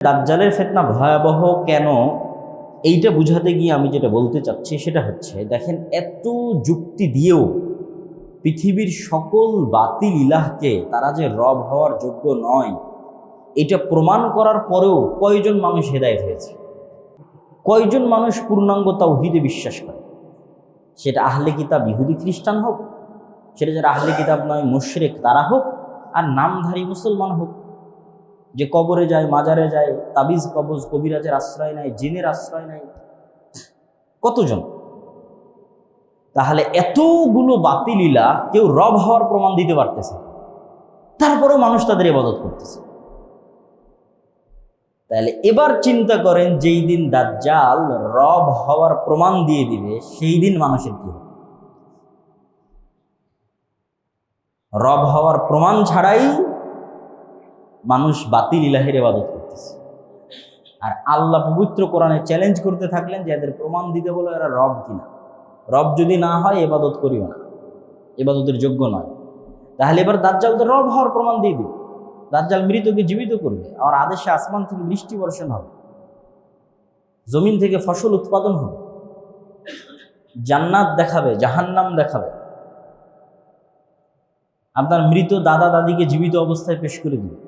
দাজ্জালের ফিতনা ভয়াবহ কেন, এইটা বুঝাতে গিয়ে আমি যেটা বলতে চাচ্ছি সেটা হচ্ছে, দেখেন এত যুক্তি দিয়েও পৃথিবীর সকল বাতিল ইলাহকে তারা যে রব হওয়ার যোগ্য নয়, এটা প্রমাণ করার পরেও কয়জন মানুষ হেদায়েত হয়েছে? কয়জন মানুষ পূর্ণাঙ্গ তাওহীদে বিশ্বাস করে? সেটা আহলে কিতাব ইহুদি খ্রিস্টান হোক, সেটা যারা আহলে কিতাব নয় মুশরিক তারা হোক, আর নামধারী মুসলমান হোক, যে কবরে যায়, মাজারে যায়, তাবিজ কবজ কবিরাজের আশ্রয় নেয়, জিনের আশ্রয় নেয়, কতজন? তাহলে এতগুলো বাতিলিলা কেউ রব হওয়ার প্রমাণ দিতে পারতেছে, তারপরেও মানুষ তাদের ইবাদত করতেছে। তাহলে এবার চিন্তা করেন, যেই দিন দাজ্জাল রব হওয়ার প্রমাণ দিয়ে দিবে, সেই দিন মানুষের কি হবে? রব হওয়ার প্রমাণ ছাড়াই মানুষ বাতিল ইলাহের ইবাদত করতেছে। আর আল্লাহ পবিত্র কোরআনে চ্যালেঞ্জ করতে থাকলেন যে এদের প্রমাণ দিতে বলো এরা রব কিনা। রব যদি না হয় ইবাদত করিও না, ইবাদতের যোগ্য নয়। তাহলে এবার দাজ্জাল তো রব হওয়ার প্রমাণ দিয়ে দিবে। দাজ্জাল মৃতকে জীবিত করবে, আর আদেশে আসমান থেকে বৃষ্টি বর্ষণ হবে, জমিন থেকে ফসল উৎপাদন হবে, জান্নাত দেখাবে, জাহান্নাম দেখাবে, আপনার মৃত দাদা দাদিকে জীবিত অবস্থায় পেশ করে দিবে।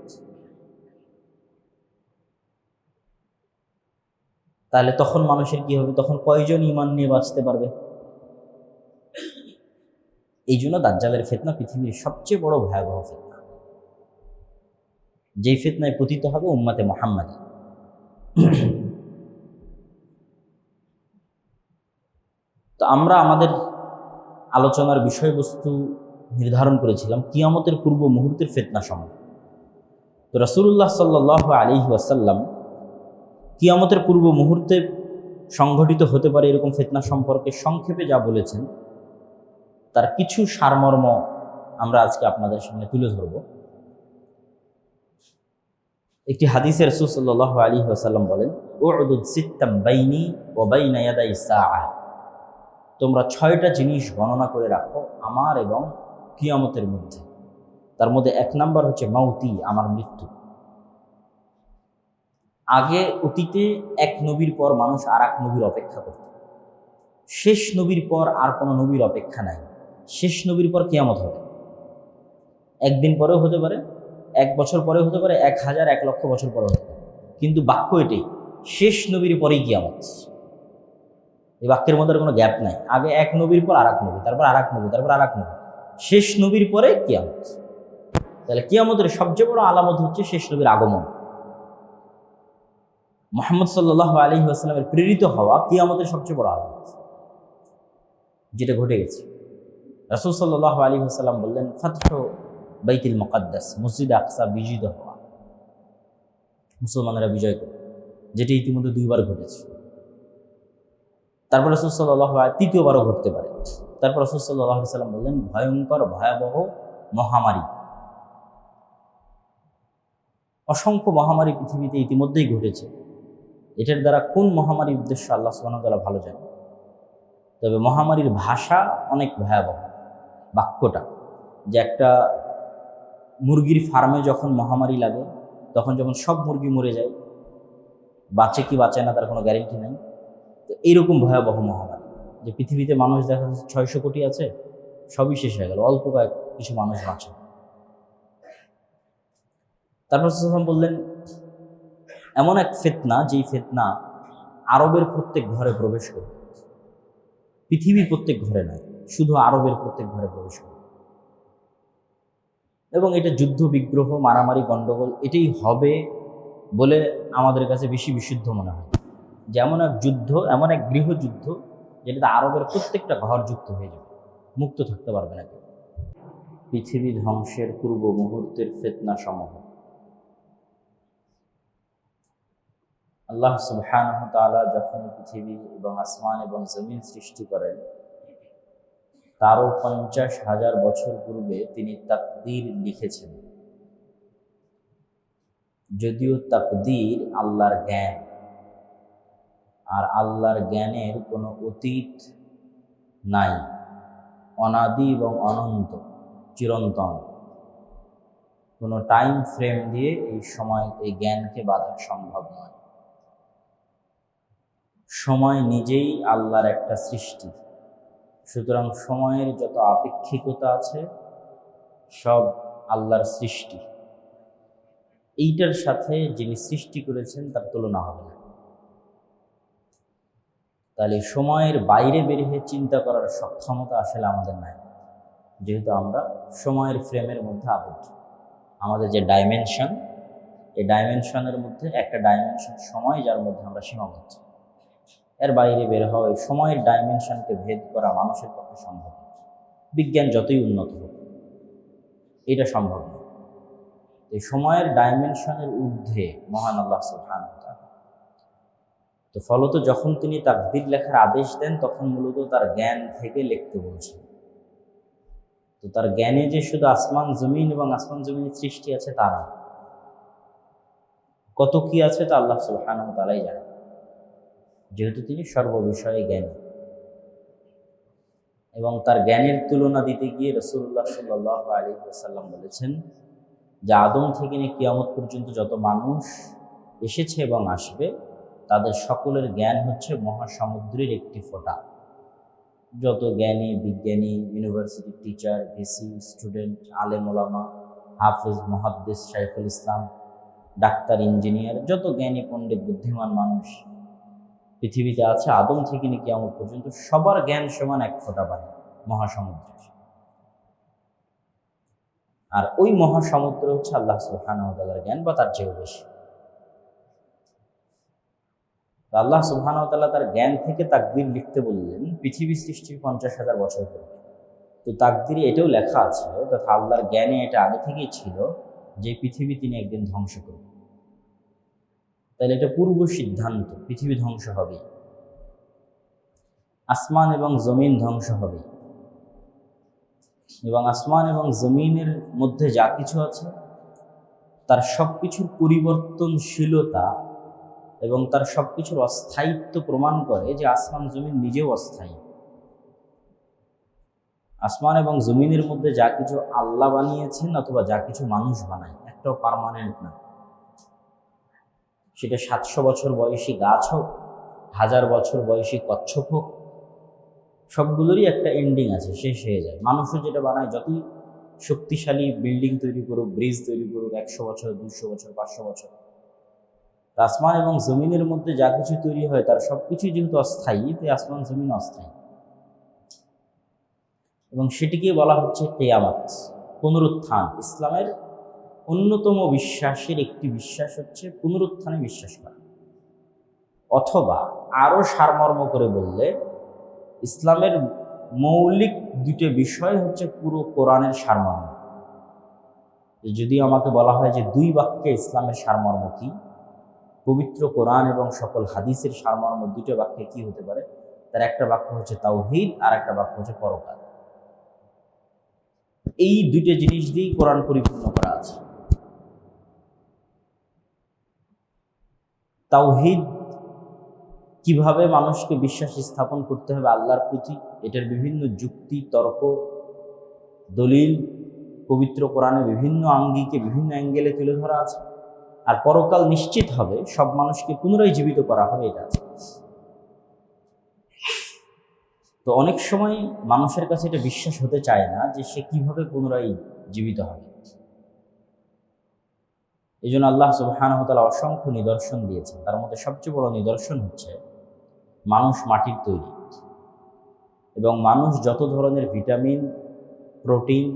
তাহলে তখন মানুষের কি হবে? তখন কয়জন ঈমান নিয়ে বাঁচতে পারবে? এই জন্য দাজ্জালের ফিতনা পৃথিবীর সবচেয়ে বড় ভয়াবহ ফিতনা, যেই ফিতনায় পতিত হবে উম্মতে মুহাম্মাদী। তো আমরা আমাদের আলোচনার বিষয়বস্তু নির্ধারণ করেছিলাম কিয়ামতের পূর্ব মুহূর্তের ফিতনা সম্বন্ধে। তো রাসূলুল্লাহ সাল্লাল্লাহু আলাইহি ওয়াসাল্লাম কিয়ামতের পূর্ব মুহূর্তে সংঘটিত হতে পারে এরকম ফিতনা সম্পর্কে সংক্ষেপে যা বলেছেন, তার কিছু সারমর্ম আমরা আজকে আপনাদের সামনে তুলে ধরব। একটি হাদিসে রাসূল সাল্লাল্লাহু আলাইহি ওয়াসাল্লাম বলেন, উ'দুদ সিত্তাম বাইনি ওয়া বাইনা ইয়াদাই সাআ, তোমরা 6টা জিনিস গণনা করে রাখো আমার এবং কিয়ামতের মধ্যে। তার মধ্যে 1 নাম্বার হচ্ছে মাউতি, আমার মৃত্যু। আগে অতীতে এক নবীর পর মানুষ আর এক নবীর অপেক্ষা করত, শেষ নবীর পর আর কোনো নবীর অপেক্ষা নাই। শেষ নবীর পর কিয়ামত হবে, একদিন পরেও হতে পারে, 1 বছর পরেও হতে পারে, 1000 1 লক্ষ বছর পরেও হতে পারে, কিন্তু বাক্য এটাই, শেষ নবীর পরেই কিয়ামত। এই বাক্যের মধ্যে কোনো গ্যাপ নাই। আগে এক নবীর পর আর এক নবী, তারপর আর এক নবী, তারপর আর এক নবী, শেষ নবীর পরে কিয়ামত। তাহলে কিয়ামতের সবচেয়ে বড় আলামত হচ্ছে শেষ নবীর আগমন। মুহাম্মদ সাল্লাল্লাহু আলাইহি ওয়াসাল্লামের প্রেরিত হওয়া কিয়ামতের সবচেয়ে বড় আলামত, যেটা ঘটে গেছে। রাসূল সাল্লাল্লাহু আলাইহি ওয়াসাল্লাম বললেন, ফাতহু বাইতুল মুকাদ্দাস, মসজিদ আকসা বিজয় হওয়া, মুসলমানেরা বিজয় করে, যেটি ইতিমধ্যে 2 বার ঘটেছে। তারপর রাসূল সাল্লাল্লাহু আলাইহি, 3য়বারও ঘটতে পারে। তারপর রাসূল সাল্লাল্লাহু আলাইহি ওয়াসাল্লাম বললেন, ভয়ঙ্কর ভয়াবহ মহামারী, অসংখ্য মহামারী পৃথিবীতে ইতিমধ্যেই ঘটেছে। এটার দ্বারা কোন মহামারীর উদ্দেশ্য আল্লাহ সুবহানাহু ওয়া তাআলা ভালো জানেন। তবে মহামারীর ভাষা অনেক ভয়াবহ। বাক্যটা যে একটা মুরগির ফার্মে যখন মহামারী লাগে, তখন যখন সব মুরগি মরে যায়, বাঁচে কি বাঁচে না তার কোনো গ্যারেন্টি নেই। তো এইরকম ভয়াবহ মহামারী, যে পৃথিবীতে মানুষ দেখা যাচ্ছে 600 কোটি আছে, সবই শেষ হয়ে গেল, অল্প কিছু মানুষ বাঁচে। তারপর রাসূল বললেন, এমন এক ফিতনা, যেই ফিতনা আরবের প্রত্যেক ঘরে প্রবেশ করবে, পৃথিবীর প্রত্যেক ঘরে নয়, শুধু আরবের প্রত্যেক ঘরে প্রবেশ করবে। এবং এটা যুদ্ধ বিগ্রহ, মারামারি, গণ্ডগোল এটাই হবে বলে আমাদের কাছে বেশি বিশুদ্ধ মনে হয়। যে এমন এক যুদ্ধ, এমন এক গৃহযুদ্ধ, যেটাতে আরবের প্রত্যেকটা ঘর যুক্ত হয়ে যাবে, মুক্ত থাকতে পারবে না কেউ। পৃথিবী ধ্বংসের পূর্ব মুহূর্তের ফিতনা সমূহ আল্লাহ সুবহানাহু ওয়া তাআলা যখন পৃথিবী এবং আসমান এবং জমিন সৃষ্টি করেন, তারও 50,000 বছর পূর্বে তিনি তাকদীর লিখেছেন। যদিও তাকদীর আল্লাহর জ্ঞান, আর আল্লাহর জ্ঞানের কোনো অতীত নাই, অনাদি এবং অনন্ত, চিরন্তন। কোনো টাইম ফ্রেম দিয়ে এই সময় এই জ্ঞানকে বাঁধা সম্ভব নয়। সময় নিজেই আল্লাহর একটা সৃষ্টি, সুতরাং সময়ের যত আপেক্ষিকতা আছে সব আল্লাহর সৃষ্টি। এইটার সাথে যিনি সৃষ্টি করেছেন তার তুলনা হবে না। তাহলে সময়ের বাইরে বের হয়ে চিন্তা করার সক্ষমতা আসলে আমাদের নাই, যেহেতু আমরা সময়ের ফ্রেমের মধ্যে আবদ্ধ। আমাদের যে ডাইমেনশন, এই ডাইমেনশনের মধ্যে একটা ডাইমেনশন সময়, যার মধ্যে আমরা সীমাবদ্ধ। এর বাইরে বের হওয়া, এই সময়ের ডাইমেনশনকে ভেদ করা মানুষের পক্ষে সম্ভব নয়। বিজ্ঞান যতই উন্নত হোক এটা সম্ভব নয়। এই সময়ের ডাইমেনশনের ঊর্ধ্বে মহান আল্লাহ সুবহানাহু ওয়া তাআলা। তো ফলত যখন তিনি তাকদীর লেখার আদেশ দেন তখন মূলত তার জ্ঞান থেকে লিখতে বলছেন। তো তার জ্ঞানে যে শুধু আসমান জমিন এবং আসমান জমিনের সৃষ্টি আছে তা না, কত কি আছে তা আল্লাহ সুবহানাহু ওয়া তাআলাই জানেন, যেহেতু তিনি সর্ববিষয়ে জ্ঞানী। এবং তার জ্ঞানের তুলনা দিতে গিয়ে রাসূলুল্লাহ সাল্লাল্লাহু আলাইহি ওয়াসাল্লাম বলেছেন যে আদম থেকে নিয়ে কিয়ামত পর্যন্ত যত মানুষ এসেছে এবং আসবে তাদের সকলের জ্ঞান হচ্ছে মহাসমুদ্রের একটি ফোঁটা। যত জ্ঞানী, বিজ্ঞানী, ইউনিভার্সিটির টিচার, ভিসি, স্টুডেন্ট, আলেম ওলামা, হাফেজ, মুহাদ্দিস, শাইখুল ইসলাম, ডাক্তার, ইঞ্জিনিয়ার, যত জ্ঞানী পণ্ডিত বুদ্ধিমান মানুষ পৃথিবীতে আছে আদম থেকে নিয়ে কিয়ামত পর্যন্ত সবার জ্ঞান সমান এক ফোঁটা পানি মহাসমুদ্রের। আর ওই মহাসমুদ্র হচ্ছে আল্লাহ সুবহানাহু ওয়া তাআলার জ্ঞান বা তার চেয়েও বেশি। আল্লাহ সুবহানাহু ওয়া তাআলা তার জ্ঞান থেকে তাকদীর লিখতে বললেন পৃথিবী সৃষ্টির 50,000 বছর পূর্বে। তো তাকদীরে এটাও লেখা আছে, তথা আল্লাহর জ্ঞানে এটা আগে থেকেই ছিল যে পৃথিবী তিনি একদিন ধ্বংস করবেন। তাহলে এটা পূর্ব সিদ্ধান্ত, পৃথিবী ধ্বংস হবে, আসমান এবং জমিন ধ্বংস হবে, এবং আসমান এবং জমিনের মধ্যে যা কিছু আছে তার সব কিছুর পরিবর্তনশীলতা এবং তার সব কিছুর অস্থায়িত্ব প্রমাণ করে যে আসমান জমিন নিজেও অস্থায়ী। আসমান এবং জমিনের মধ্যে যা কিছু আল্লাহ বানিয়েছেন অথবা যা কিছু মানুষ বানায়, একটাও পার্মানেন্ট না। সেটা 700 বছর বয়সী গাছ হোক, 1000 বছর বয়সী কচ্ছপ হোক, সবগুলোরই একটা এন্ডিং আছে, শেষ হয়ে যায়। মানুষও যেটা বানায়, যতই শক্তিশালী বিল্ডিং তৈরি করুক, ব্রিজ তৈরি করুক, 100 বছর, 200 বছর, 500 বছর, আসমান এবং জমিনের মধ্যে যা কিছু তৈরি হয় তার সব কিছুই যেহেতু অস্থায়ী, তাই আসমান জমিন অস্থায়ী। এবং সেটিকে বলা হচ্ছে কিয়ামত, পুনরুত্থান। ইসলামের অন্যতম বিশ্বাসের একটি বিশ্বাস হচ্ছে পুনরুত্থানে বিশ্বাস করা, অথবা আরও সারমর্ম করে বললে ইসলামের মৌলিক দুটো বিষয় হচ্ছে পুরো কোরআনের সারমর্ম। যদি আমাকে বলা হয় যে 2 বাক্যে ইসলামের সারমর্ম কি, পবিত্র কোরআন এবং সকল হাদিসের সারমর্ম 2টা বাক্যে কি হতে পারে, তার একটা বাক্য হচ্ছে তাওহীদ আর একটা বাক্য হচ্ছে পরকাল। এই 2টা জিনিস দিয়েই কোরআন পরিপূর্ণ করা আছে। তাওহীদ কিভাবে মানুষকে বিশ্বাস স্থাপন করতে হবে আল্লাহর প্রতি, এটার বিভিন্ন যুক্তি, তর্ক, দলিল পবিত্র কোরআনে বিভিন্ন আঙ্গিকে, বিভিন্ন অ্যাঙ্গেলে তুলে ধরা আছে। আর পরকাল নিশ্চিত হবে, সব মানুষকে পুনরায় জীবিত করা হবে, এটা আছে। তো অনেক সময় মানুষের কাছে এটা বিশ্বাস হতে চায় না যে সে কিভাবে পুনরায় জীবিত হবে। এই জন্য আল্লাহ সুবহানাহু ওয়া তাআলা অসংখ্য নিদর্শন দিয়েছেন। তার মধ্যে সবচেয়ে বড় নিদর্শন হচ্ছে মানুষ মাটির তৈরি, এবং মানুষ যত ধরনের vitamin, protein,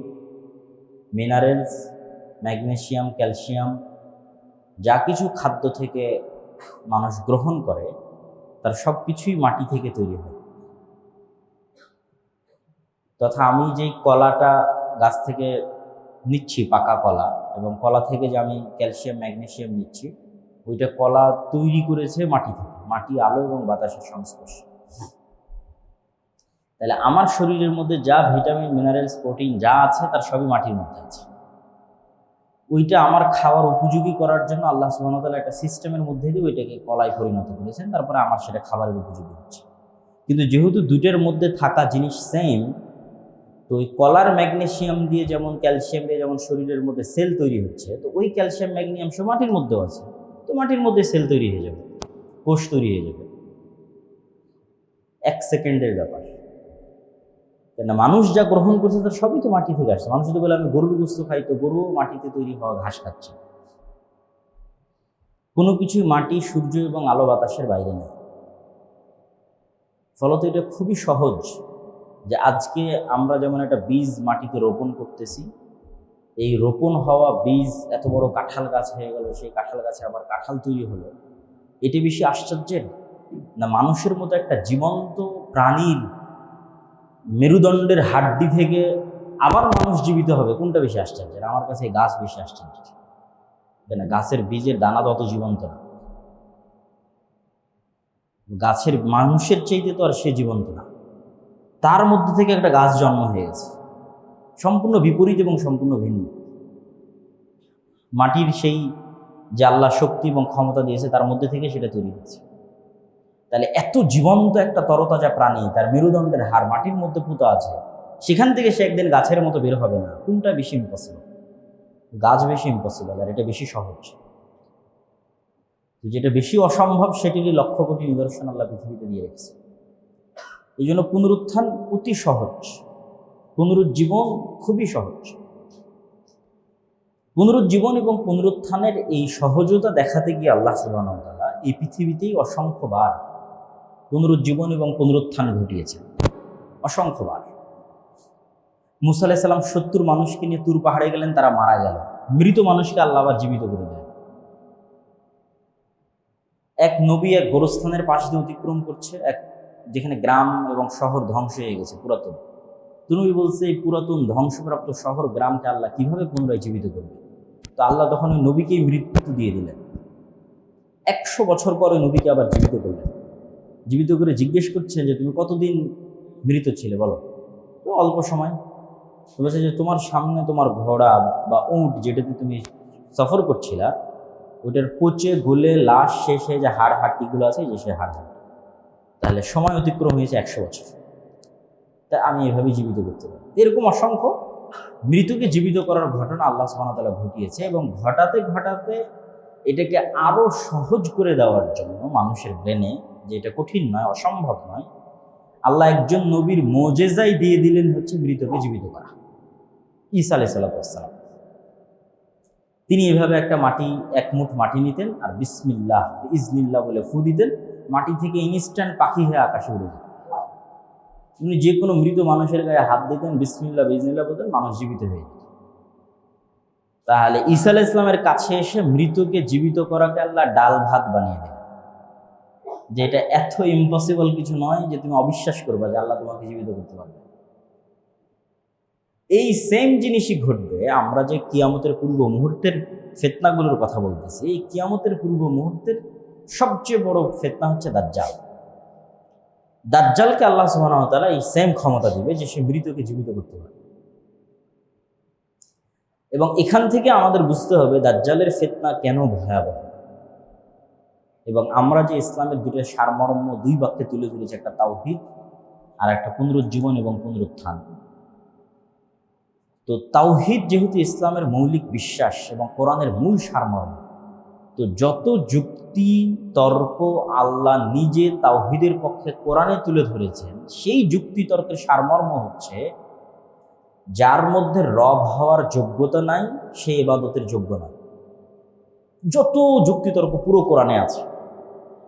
minerals, magnesium, calcium যা কিছু খাদ্য থেকে মানুষ গ্রহণ করে তার সব কিছুই মাটি থেকে তৈরি হয়। তথা আমি যেই কলাটা গাছ থেকে নিচ্ছি, পাকা কলা, এবং কলা থেকে যে আমি ক্যালসিয়াম, ম্যাগনেসিয়াম নিচ্ছি, ওইটা কলা তৈরি করেছে মাটি থেকে, মাটি, আলো এবং বাতাসের সংস্পর্শে। তাহলে আমার শরীরের মধ্যে যা ভিটামিন, মিনারেলস, প্রোটিন যা আছে তার সবই মাটির মধ্যে আছে। ওইটা আমার খাওয়ার উপযোগী করার জন্য আল্লাহ সুবহানাহু ওয়া তাআলা একটা সিস্টেমের মধ্যে দিয়ে ওইটাকে কলায় পরিণত করেছেন, তারপরে আমার সেটা খাবারের উপযোগী হচ্ছে। কিন্তু যেহেতু 2টার মধ্যে থাকা জিনিস সেম, তো ওই কলার ম্যাগনেসিয়াম দিয়ে যেমন ক্যালসিয়াম দিয়ে যেমন শরীরের মধ্যে সেল তৈরি হচ্ছে, তো ওই ক্যালসিয়াম ম্যাগনেসিয়াম সব মাটির মধ্যেও আছে, তো মাটির মধ্যে সেল তৈরি হয়ে যাবে, কোষ তৈরি হয়ে যাবে, 1 সেকেন্ডের ব্যাপার। কেন মানুষ যা গ্রহণ করছে তার সবই তো মাটি থেকে আসছে। মানুষ যদি বলে আমি গরুর গোস্ত খাই, তো গরু মাটিতে তৈরি হওয়া ঘাস খাচ্ছে। কোনো কিছুই মাটি, সূর্য এবং আলো বাতাসের বাইরে নেই। ফলত এটা খুবই সহজ যে আজকে আমরা যেমন একটা বীজ মাটিতে রোপণ করতেছি, এই রোপণ হওয়া বীজ এত বড় কাঁঠাল গাছ হয়ে গেল, সেই কাঁঠাল গাছে আবার কাঁঠাল তৈরি হলো। এটি বেশি আশ্চর্যের না মানুষের মতো একটা জীবন্ত প্রাণীর মেরুদণ্ডের হাড্ডি থেকে আবার মানুষ জীবিত হবে? কোনটা বেশি আশ্চর্যের? আমার কাছে এই গাছ বেশি আশ্চর্য। না, গাছের বীজের দানা তত জীবন্ত না, গাছের মানুষের চাইতে তো আর সে জীবন্ত না, তার মধ্যে থেকে একটা গাছ জন্ম হয়ে গেছে, সম্পূর্ণ বিপরীত এবং সম্পূর্ণ ভিন্ন। মাটির সেই যে আল্লাহ শক্তি এবং ক্ষমতা দিয়েছে তার মধ্যে থেকে সেটা তৈরি হয়েছে। তাহলে এত জীবন্ত একটা তরতাজা প্রাণী, তার মেরুদণ্ডের হাড় মাটির মধ্যে পুঁতা আছে, সেখান থেকে সে একদিন গাছের মতো বের হবে না। কোনটা বেশি ইম্পসিবল? গাছ বেশি ইম্পসিবল, আর এটা বেশি সহজ। যেটা বেশি অসম্ভব সেটিরই লক্ষ কোটি নিদর্শন আল্লাহ পৃথিবীতে দিয়ে রেখেছে। এই জন্য পুনরুত্থান অতি সহজ, পুনরুজ্জীবন খুবই সহজ। পুনরুজ্জীবন এবং পুনরুত্থানের এই সহজতা দেখাতে গিয়ে আল্লাহ সুবহানাহু ওয়া তাআলা এই পৃথিবীতেই অসংখ্যবার পুনরুজ্জীবন এবং পুনরুত্থান ঘটিয়েছেন, অসংখ্যবার। মুসা আলাইহিস সালাম 70 মানুষকে নিয়ে তুর পাহাড়ে গেলেন, তারা মারা গেল। মৃত মানুষকে আল্লাহ আবার জীবিত করে দেন। এক নবী এক গোরস্থানের পাশ দিয়ে অতিক্রম করছে, যেখানে গ্রাম এবং শহর ধ্বংস হয়ে গেছে, পুরাতন। নবী বলছে এই পুরাতন ধ্বংসপ্রাপ্ত শহর গ্রামকে আল্লাহ কিভাবে পুনরায় জীবিত করবে? তো আল্লাহ তখন ওই নবীকেই মৃত্যু দিয়ে দিলেন। 100 বছর পরে নবীকে আবার জীবিত করলেন। জীবিত করে জিজ্ঞেস করছে যে তুমি কতদিন মৃত ছিলে বলো? তো অল্প সময়। বলছে যে তোমার সামনে তোমার ঘোড়া বা উট যেটাতে তুমি সফর করছিলা, ওটার পচে গলে লাশ শেষে যে হাড় হাড্ডিগুলো আছে, যে সে হাড় হাড্ডি, তাহলে সময় অতিক্রম হয়েছে 100 বছর। তা আমি এভাবেই জীবিত করতে পারি। এরকম অসংখ্য মৃতকে জীবিত করার ঘটনা আল্লাহ সুবহানাহু ওয়া তাআলা ঘটিয়েছে, এবং ঘটাতে ঘটাতে এটাকে আরো সহজ করে দেওয়ার জন্য মানুষের ব্রেনে, যে এটা কঠিন নয়, অসম্ভব নয়, আল্লাহ একজন নবীর মুজিজাই দিয়ে দিলেন হচ্ছে মৃতকে জীবিত করা। ঈসা আলাইহিস সালাম তিনি এভাবে একটা এক মুঠ মাটি নিতেন আর বিসমিল্লাহ ইজনিল্লাহ বলে ফু দিতেন, মাটি থেকে ইনস্ট্যান্ট পাখি হয়ে আকাশে উড়ে যেত। উনি যে কোনো মৃত মানুষের গায়ে হাত দিতেন, বিসমিল্লাহ বিজনিল্লাহ বলতেন, মানুষ জীবিত হয়ে যেত। তাহলে ঈসা আলাইহিস সালামের কাছে এসে মৃতকে জীবিত করাকে আল্লাহ ডাল ভাত বানিয়ে দিলেন, যে এটা এত ইম্পসিবল কিছু নয় যে তুমি অবিশ্বাস করবা যে আল্লাহ তোমাকে জীবিত করতে পারবে। এই সেম জিনিসই ঘটবে। আমরা যে কিয়ামতের পূর্ব মুহূর্তের ফিতনাগুলোর কথা বলতেছি, এই কিয়ামতের পূর্ব মুহূর্তের সবচেয়ে বড় ফিতনা হচ্ছে দাজ্জাল। দাজ্জালকে আল্লাহ সুবহানাহু ওয়া তাআলা এই সেম ক্ষমতা দিবে যে সে মৃতকে জীবিত করতে পারে। এবং এখান থেকে আমাদের বুঝতে হবে দাজ্জালের ফিতনা কেন ভয়াবহ। এবং আমরা যে ইসলামের দুটো সারমর্ম 2 বাক্যে তুলে ধরেছি, একটা তাওহীদ আর একটা পুনরুজ্জীবন এবং পুনরুত্থান। তো তাওহীদ যেহেতু ইসলামের মৌলিক বিশ্বাস এবং কোরআনের মূল সারমর্ম, তো যত যুক্তি তর্ক আল্লাহ নিজে তাওহীদের পক্ষে কোরআনে তুলে ধরেছেন, সেই যুক্তি তর্কের সারমর্ম হচ্ছে যার মধ্যে রব হওয়ার যোগ্যতা নাই সে ইবাদতের যোগ্য নয়। যত যুক্তিতর্ক পুরো কোরআনে আছে,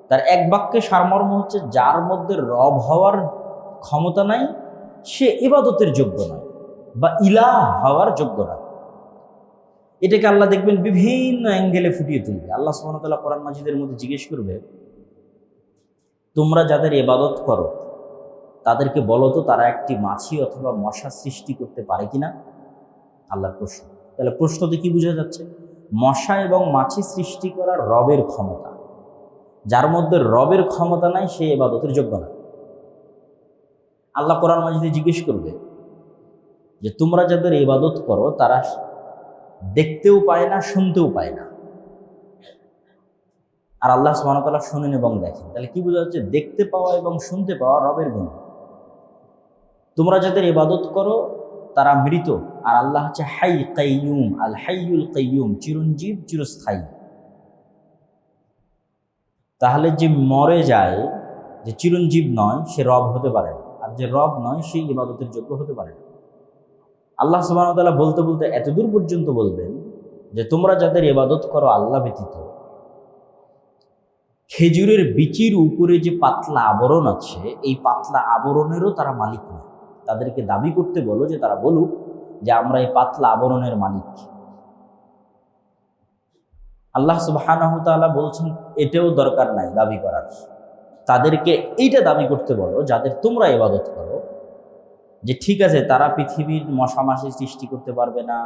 তার এক বাক্যে সারমর্ম হচ্ছে যার মধ্যে রব হওয়ার ক্ষমতা নাই সে ইবাদতের যোগ্য নয় বা ইলাহ হওয়ার যোগ্য নয়। এটাকে আল্লাহ দেখবেন বিভিন্ন অ্যাঙ্গেলে ফুটিয়ে তুলবে। আল্লাহ সুবহানাহু ওয়া তাআলা কোরআন মাজিদের মধ্যে জিজ্ঞেস করবে, তোমরা যাদের ইবাদত করো তাদেরকে বলো তো তারা একটি মাছি অথবা মশা সৃষ্টি করতে পারে কিনা? আল্লাহর প্রশ্ন। তাহলে প্রশ্নতে কি বোঝা যাচ্ছে? মশা এবং মাছি সৃষ্টি করার রবের ক্ষমতা, যার মধ্যে রবের ক্ষমতা নাই সে ইবাদতের যোগ্য না। আল্লাহ কোরআন মাজিদে জিজ্ঞেস করবে যে তোমরা যাদের ইবাদত করো তারা দেখতেও পায় না, শুনতেও পায় না, আর আল্লাহ সুবহানাহু ওয়া তাআলা শুনেন এবং দেখেন। তাহলে কি বোঝা যাচ্ছে? দেখতে পাওয়া এবং শুনতে পাওয়া রবের গুণ। তোমরা যাদের ইবাদত করো তারা মৃত, আর আল্লাহ হচ্ছে হাই কাইয়ুম, আল হাইয়ুল কাইয়ুম, চিরঞ্জীব চিরস্থায়ী। তাহলে যে মরে যায়, যে চিরঞ্জীব নয়, সে রব হতে পারে না, আর যে রব নয় সেই ইবাদতের যোগ্য হতে পারে না। আল্লাহ সুবহানাহু ওয়া তাআলা বলতে বলতে এতদূর পর্যন্ত বলবেন যে তোমরা যাদের ইবাদত করো আল্লাহ ব্যতীত, খেজুরের বিচির উপরে যে পাতলা আবরণ আছে, এই পাতলা আবরণেরও তারা মালিক নয়। তাদেরকে দাবি করতে বলো যে তারা বলুক যে আমরা এই পাতলা আবরণের মালিক। আল্লাহ সুবহানাহু ওয়া তাআলা বলছেন এটাও দরকার নাই দাবি করার। তাদেরকে এইটা দাবি করতে বলো যাদের তোমরা ইবাদত করো, যে ঠিক আছে তারা পৃথিবীর মশা মাছি সৃষ্টি করতে পারবে না,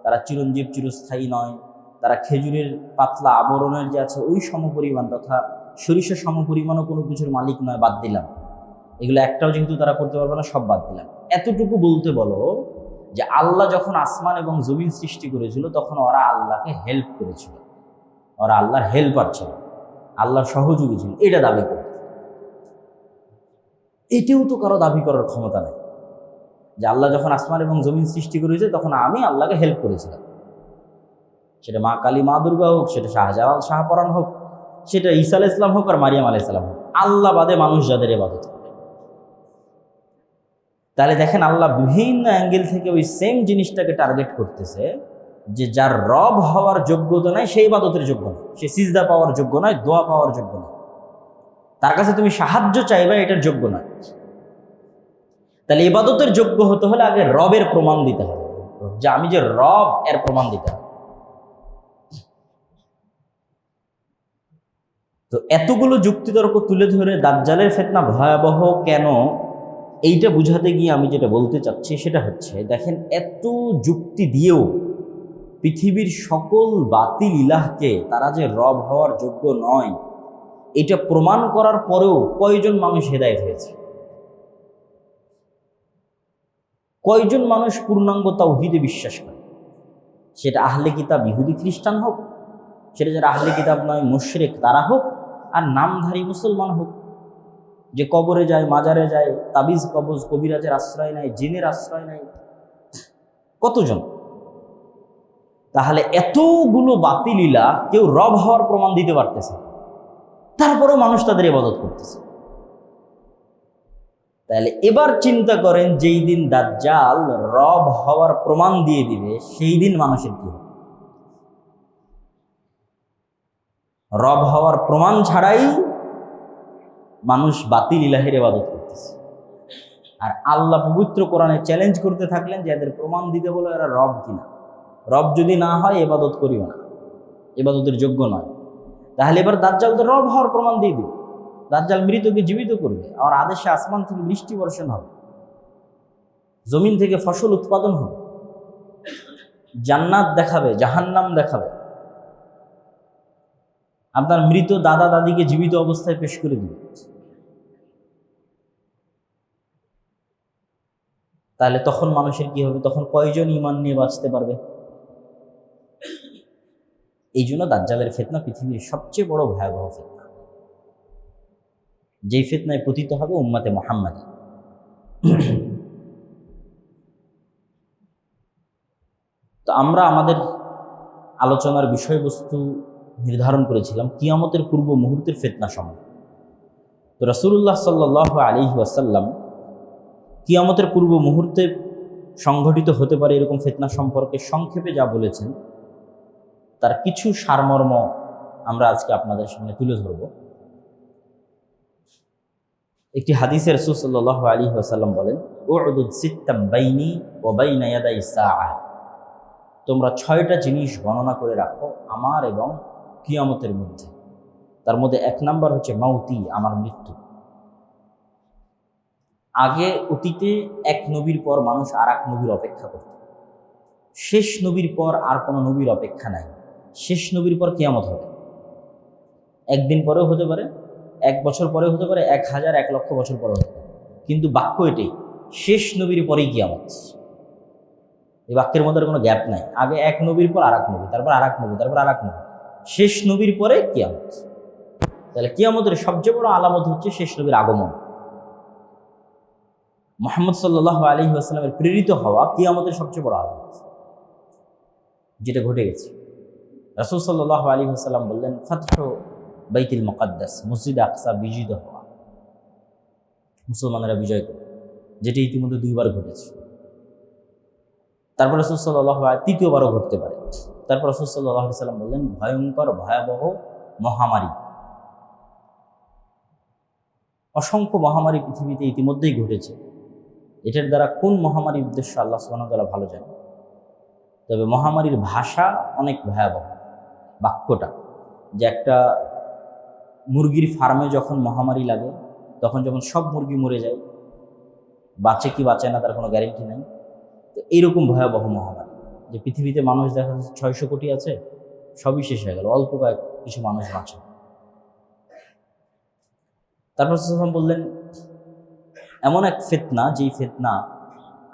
তারা চিরঞ্জীব চিরস্থায়ী নয়, তারা খেজুরের পাতলা আবরণের যে আছে ওই সমপরিমাণ তথা সরিষা সমপরিমাণও কোনো কিছুর মালিক নয়, বাদ দিলাম। এগুলো একটাও যেহেতু তারা করতে পারবে না, সব বাদ দিলাম। এতটুকু বলতে বলো যে আল্লাহ যখন আসমান এবং জমিন সৃষ্টি করেছিল তখন ওরা আল্লাহকে হেল্প করেছিল, ওরা আল্লাহর হেল্পার ছিল, আল্লাহর সহযোগী ছিল, এটা দাবি করত। এটাও তো কারো দাবি করার ক্ষমতা নেই যে আল্লাহ যখন আসমান এবং জমিন সৃষ্টি করেছে তখন আমি আল্লাহকে হেল্প করেছিলাম। সেটা মা কালী মা দুর্গা হোক, সেটা শাহজালাল শাহপরাণ হোক, সেটা ঈসা আলাইহিস সালাম হোক আর মারিয়াম আলাইহিস সালাম হোক, আল্লাহ বাদে মানুষ যাদের ইবাদত করে। তাহলে দেখেন আল্লাহ বিভিন্ন অ্যাঙ্গেল থেকে ওই সেম জিনিসটাকে টার্গেট করতেছে যে যার রব হওয়ার যোগ্যতা নাই সেই ইবাদতের যোগ্য নয়, সে সিজদা পাওয়ার যোগ্য নয়, দোয়া পাওয়ার যোগ্য নয়, তার কাছে তুমি সাহায্য চাইবা এটার যোগ্য নয়। তাহলে ইবাদতের যোগ্য হতে হলে আগে রবের প্রমাণ দিতে হবে, যে আমি যে রব এর প্রমাণ দিতে হবে। তো এতগুলো যুক্তিতর্ক তুলে ধরে দাজ্জালের ফিতনা ভয়াবহ কেন, এইটা বুঝাতে গিয়ে আমি যেটা বলতে চাচ্ছি সেটা হচ্ছে, দেখেন এত যুক্তি দিয়েও পৃথিবীর সকল বাতিল ইলাহকে তারা যে রব হওয়ার যোগ্য নয়, এটা প্রমাণ করার পরেও কয়জন মানুষ হেদায়েত হয়েছে? কয়জন মানুষ পূর্ণাঙ্গ তাওহীদে বিশ্বাস করে? সেটা আহলে কিতাব ইহুদি খ্রিস্টান হোক, সেটা যারা আহলে কিতাব নয় মুশরিক তারা হোক, আর নামধারী মুসলমান হোক, যে কবরে যায়, মাজারে যায়, তাবিজ কবজ কবিরাজের আশ্রয় নেয়, জিনের আশ্রয় নেয়, কতজন? তাহলে এতগুলো বাতিল ইলাহ কেউ রব হওয়ার প্রমাণ দিতে পারতেছে, তারপরেও মানুষ তাদের ইবাদত করতেছে। তাহলে এবার চিন্তা করেন, যেই দিন দাজ্জাল রব হওয়ার প্রমাণ দিয়ে দিবে সেই দিন মানুষের কি হবে? রব হওয়ার প্রমাণ ছাড়াই মানুষ বাতিল ইলাহের ইবাদত করতেছে, আর আল্লাহ পবিত্র কোরআনে চ্যালেঞ্জ করতে থাকলেন যে এদের প্রমাণ দিতে বলো এরা রব কিনা। রব যদি না হয় ইবাদত করিও না, ইবাদতের যোগ্য নয়। তাহলে এবার দাজ্জাল তো রব হওয়ার প্রমাণ দিয়ে দিবে। দাজ্জাল মৃতকে জীবিত করবে, আর আদেশে আসমান থেকে বৃষ্টি বর্ষণ হবে, জমিন থেকে ফসল উৎপাদন হবে, জান্নাত দেখাবে, জাহান্নাম দেখাবে, আপনার মৃত দাদা দাদিকে জীবিত অবস্থায় পেশ করে দিবে। তাহলে তখন মানুষের কি হবে? তখন কয়জন ঈমান নিয়ে বাঁচতে পারবে? এই জন্য দাজ্জালের ফিতনা পৃথিবীর সবচেয়ে বড় ভয়াবহ ফিতনা, যেই ফিতনায় পতিত হবে উম্মতে মুহাম্মাদী। তো আমরা আমাদের আলোচনার বিষয়বস্তু নির্ধারণ করেছিলাম কিয়ামতের পূর্ব মুহূর্তের ফিতনা সম্বন্ধে। তো রাসূলুল্লাহ সাল্লাল্লাহু আলাইহি ওয়াসাল্লাম কিয়ামতের পূর্ব মুহূর্তে সংঘটিত হতে পারে এরকম ফিতনা সম্পর্কে সংক্ষেপে যা বলেছেন তার কিছু সারমর্ম আমরা আজকে আপনাদের সামনে তুলে ধরব। একটি হাদিসে রাসূল সাল্লাল্লাহু আলাইহি ওয়াসাল্লাম বলেন, উ'দুদ সিত্তাম বাইনি ওয়া বাইনা ইয়াদাই সাআ, তোমরা 6টা জিনিস গণনা করে রাখো আমার এবং কিয়ামতের মধ্যে। তার মধ্যে 1 নাম্বার হচ্ছে মাউতি, আমার মৃত্যু। আগে অতীতে এক নবীর পর মানুষ আর এক নবীর অপেক্ষা করত, শেষ নবীর পর আর কোনো নবীর অপেক্ষা নাই। শেষ নবীর পর কিয়ামত হবে, একদিন পরেও হতে পারে, 1 বছর পরেও হতে পারে, 1000 1 লক্ষ বছর পরেও হতে পারে, কিন্তু বাক্য এটাই, শেষ নবীর পরেই কিয়ামত। এই বাক্যের মধ্যে কোনো গ্যাপ নাই। আগে এক নবীর পর আর এক নবী, তারপর আর এক নবী, তারপর আর এক নবী, শেষ নবীর পরে কিয়ামত। তাহলে কিয়ামতের সবচেয়ে বড় আলামত হচ্ছে শেষ নবীর আগমন। মুহাম্মদ সাল্লাল্লাহু আলাইহি ওয়াসাল্লামের প্রেরিত হওয়া কিয়ামতের সবচেয়ে বড় আলামত, যেটা ঘটে গেছে। রাসূল সাল্লাল্লাহু আলাইহি ওয়াসাল্লাম বললেন, ফাতহু বাইতুল মুকাদ্দাস, মসজিদ আকসা বিজয়িত হওয়া, মুসলমানেরা বিজয় করে, যেটি ইতিমধ্যে 2 বার ঘটেছে। তারপর রাসূল সাল্লাল্লাহু আলাইহি তৃতীয়বারও ঘটতে পারে। তারপর রাসূল সাল্লাল্লাহু আলাইহি ওয়াসাল্লাম বললেন, ভয়ঙ্কর ভয়াবহ মহামারী, অসংখ্য মহামারী পৃথিবীতে ইতিমধ্যেই ঘটেছে। এটার দ্বারা কোন মহামারীর উদ্দেশ্য আল্লাহ সুবহানাহু ওয়া তাআলা ভালো জানেন। তবে মহামারীর ভাষা অনেক ভয়াবহ। বাক্যটা যে একটা মুরগির ফার্মে যখন মহামারী লাগে, তখন যখন সব মুরগি মরে যায়, বাঁচে কি বাঁচে না তার কোনো গ্যারেন্টি নেই। তো এইরকম ভয়াবহ মহামারী, যে পৃথিবীতে মানুষ দেখা যাচ্ছে 600 কোটি আছে, সবই শেষ হয়ে গেল, অল্প কয়েক কিছু মানুষ বাঁচে। তারপর সাল্লাল্লাহু বললেন, এমন এক ফিতনা, যেই ফিতনা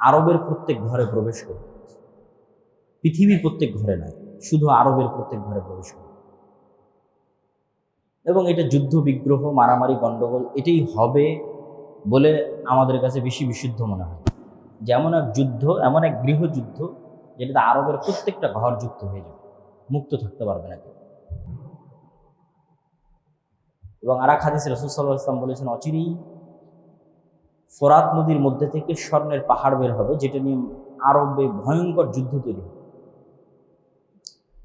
আরবের প্রত্যেক ঘরে প্রবেশ করবে, পৃথিবীর প্রত্যেক ঘরে নয়, শুধু আরবের প্রত্যেক ঘরে প্রবেশ করবে। এবং এটা যুদ্ধ বিগ্রহ, মারামারি, গণ্ডগোল এটাই হবে বলে আমাদের কাছে বেশি বিশুদ্ধ মনে হয়। যে এমন এক যুদ্ধ, এমন এক গৃহযুদ্ধ, যেটাতে আরবের প্রত্যেকটা ঘর যুক্ত হয়ে যাবে, মুক্ত থাকতে পারবে না কেউ। এবং আর এক হাদিসে রাসূল সাল্লাল্লাহু আলাইহি ওয়াসাল্লাম বলেছেন, অচিরেই ফোরাত নদীর মধ্যে থেকে স্বর্ণের পাহাড় বের হবে, যেটা নিয়ে আরবে ভয়ঙ্কর যুদ্ধ তৈরি হবে,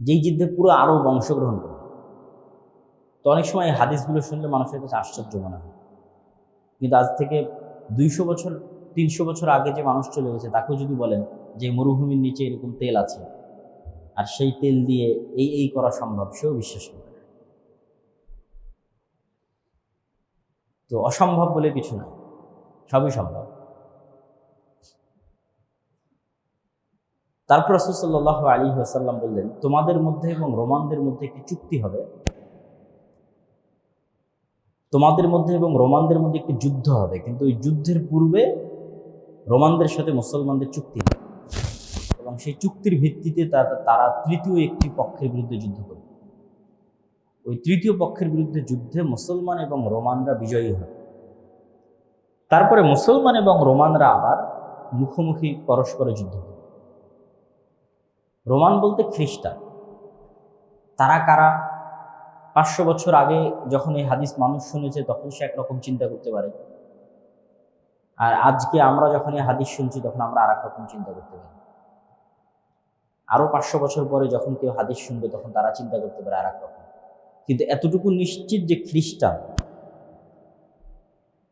যেই যুদ্ধে পুরো আরব অংশগ্রহণ করবে। তো অনেক সময় এই হাদিসগুলো শুনলে মানুষের কাছে আশ্চর্য মনে হয়, কিন্তু আজ থেকে 200 বছর 300 বছর আগে যে মানুষ চলে গেছে, তাকেও যদি বলেন যে মরুভূমির নিচে এরকম তেল আছে আর সেই তেল দিয়ে এই করা সম্ভব, সেও বিশ্বাস করে। তো অসম্ভব বলে কিছু নয়, সবই সম্ভব। তারপর রাসূল সাল্লাল্লাহু আলাইহি ওয়াসাল্লাম বললেন, তোমাদের মধ্যে এবং রোমানদের মধ্যে একটি চুক্তি হবে, তোমাদের মধ্যে এবং রোমানদের মধ্যে একটি যুদ্ধ হবে, কিন্তু ওই যুদ্ধের পূর্বে রোমানদের সাথে মুসলমানদের চুক্তি হবে, এবং সেই চুক্তির ভিত্তিতে তারা তৃতীয় একটি পক্ষের বিরুদ্ধে যুদ্ধ করবে। ওই তৃতীয় পক্ষের বিরুদ্ধে যুদ্ধে মুসলমান এবং রোমানরা বিজয়ী হবে। তারপরে মুসলমান এবং রোমানরা আবার মুখোমুখি পরস্পরে যুদ্ধ করবে। রোমান বলতে খ্রিস্টান। তারা কারা? 500 বছর আগে যখন এই হাদিস মানুষ শুনেছে, তখন সে একরকম চিন্তা করতে পারে, আর আজকে আমরা যখন এই হাদিস শুনছি, তখন আমরা আর এক রকম চিন্তা করতে পারি। আরো 500 বছর পরে যখন কেউ হাদিস শুনবে, তখন তারা চিন্তা করতে পারে আর এক রকম। কিন্তু এতটুকু নিশ্চিত যে খ্রিস্টান,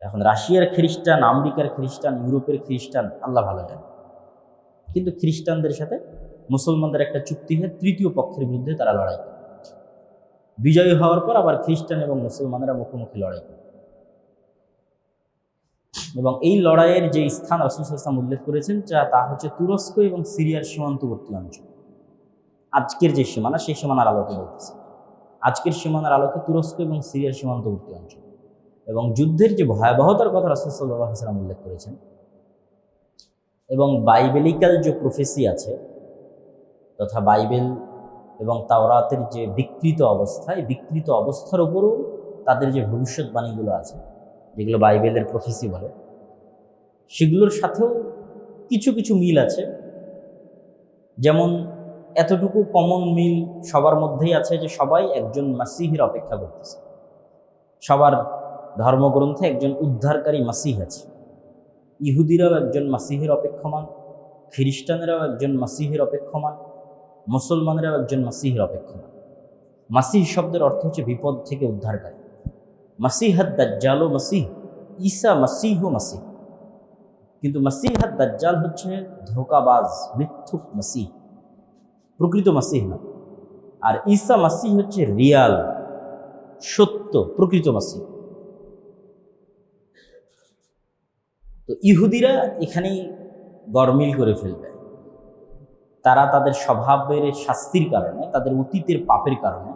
এখন রাশিয়ার খ্রিস্টান, আমেরিকার খ্রিস্টান, ইউরোপের খ্রিস্টান, আল্লাহ ভালো জানে, কিন্তু খ্রিস্টানদের সাথে মুসলমানদের একটা চুক্তি হয়ে তৃতীয় পক্ষের বিরুদ্ধে তারা লড়াই করে। বিজয়ী হওয়ার পর আবার খ্রিস্টান এবং মুসলমানরা মুখোমুখি লড়াই করে। এবং এই লড়াইয়ের যে স্থান রাসূল সাল্লাল্লাহু আলাইহি ওয়াসাল্লাম উল্লেখ করেছেন, তা হচ্ছে তুরস্ক এবং সিরিয়ার সীমান্তবর্তী অঞ্চল। আজকের যে সীমানা, সেই সীমানার আলোকে বলতেছে। আজকের সীমানার আলোকে তুরস্ক এবং সিরিয়ার সীমান্তবর্তী অঞ্চল। এবং যুদ্ধের যে ভয়াবহতার কথা রাসূল সাল্লাল্লাহু আলাইহি ওয়াসাল্লাম উল্লেখ করেছেন, এবং বাইবেলিক্যাল যে প্রফেসি আছে, তথা বাইবেল এবং তাওরাতের যে বিকৃত অবস্থা, এই বিকৃত অবস্থার উপরও তাদের যে ভবিষ্যৎবাণীগুলো আছে, যেগুলো বাইবেলের প্রফেসি বলে, সেগুলোর সাথেও কিছু কিছু মিল আছে। যেমন এতটুকু কমন মিল সবার মধ্যেই আছে যে সবাই একজন মাসিহের অপেক্ষা করতেছে। সবার ধর্মগ্রন্থে একজন উদ্ধারকারী মাসিহ আছে। ইহুদিরাও একজন মাসিহের অপেক্ষমান, খ্রিস্টানেরাও একজন মাসিহের অপেক্ষমান, মুসলমানেরাও একজন মাসিহের অপেক্ষমান। মাসিহ শব্দের অর্থ হচ্ছে বিপদ থেকে উদ্ধারকারী। মাসিহাদ দাজ্জাল ও মাসিহ, ঈসা মাসিহ ও মাসিহ। কিন্তু মাসিহাদ দাজ্জাল হচ্ছে ধোঁকাবাজ, মিথ্যুক মাসিহ, প্রকৃত মাসিহ না। আর ঈসা মাসিহ হচ্ছে রিয়াল, সত্য, প্রকৃত মাসিহ। তো ইহুদিরা এখানেই গরমিল করে ফেলবে। তারা তাদের স্বভাবের শাস্তির কারণে, তাদের অতীতের পাপের কারণে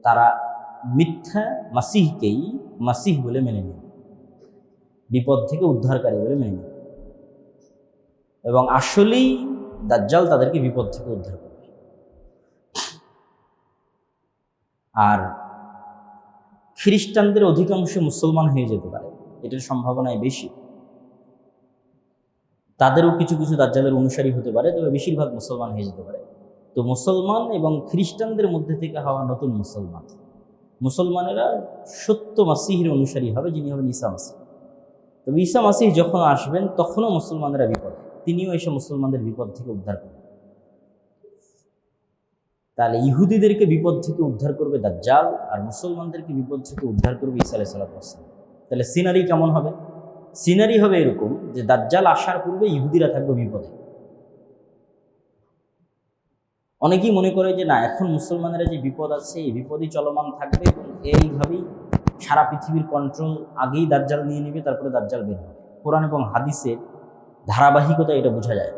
তারা মিথ্যা মাসিহকেই মাসিহ বলে মেনে নেবে, বিপদ থেকে উদ্ধারকারী বলে মেনে নেবে, এবং আসলেই দাজ্জাল তাদেরকে বিপদ থেকে উদ্ধার করবে। আর খ্রিস্টানদের অধিকাংশ মুসলমান হয়ে যেতে পারে, এটার সম্ভাবনাই বেশি। তাদেরও কিছু কিছু দাজ্জালের অনুসারী হতে পারে, তবে বেশিরভাগ মুসলমান হয়ে যেতে পারে। তো মুসলমান এবং খ্রিস্টানদের মধ্যে থেকে হওয়া নতুন মুসলমানেরা সত্য মাসিহের অনুসারী হবে, যিনি হবেন ঈসা মাসিহ। তবে ঈসা মাসিহ যখন আসবেন তখনও মুসলমানেরা বিপদে, তিনিও এসে মুসলমানদের বিপদ থেকে উদ্ধার করবেন। তাহলে ইহুদিদেরকে বিপদ থেকে উদ্ধার করবে দাজ্জাল, আর মুসলমানদেরকে বিপদ থেকে উদ্ধার করবে ঈসা আলাইহিস সালাম। তাহলে সিনারি কেমন হবে? সিনারি হবে এরকম যে দাজ্জাল আসার পূর্বে ইহুদিরা থাকবে বিপদে। অনেকেই মনে করে যে না, এখন মুসলমানেরা যে বিপদ আছে এই বিপদই চলমান থাকবে এবং এইভাবেই সারা পৃথিবীর কন্ট্রোল আগেই দাজ্জাল নিয়ে নেবে, তারপরে দাজ্জাল বের হবে। কোরআন এবং হাদিসের ধারাবাহিকতা এটা বোঝা যায়।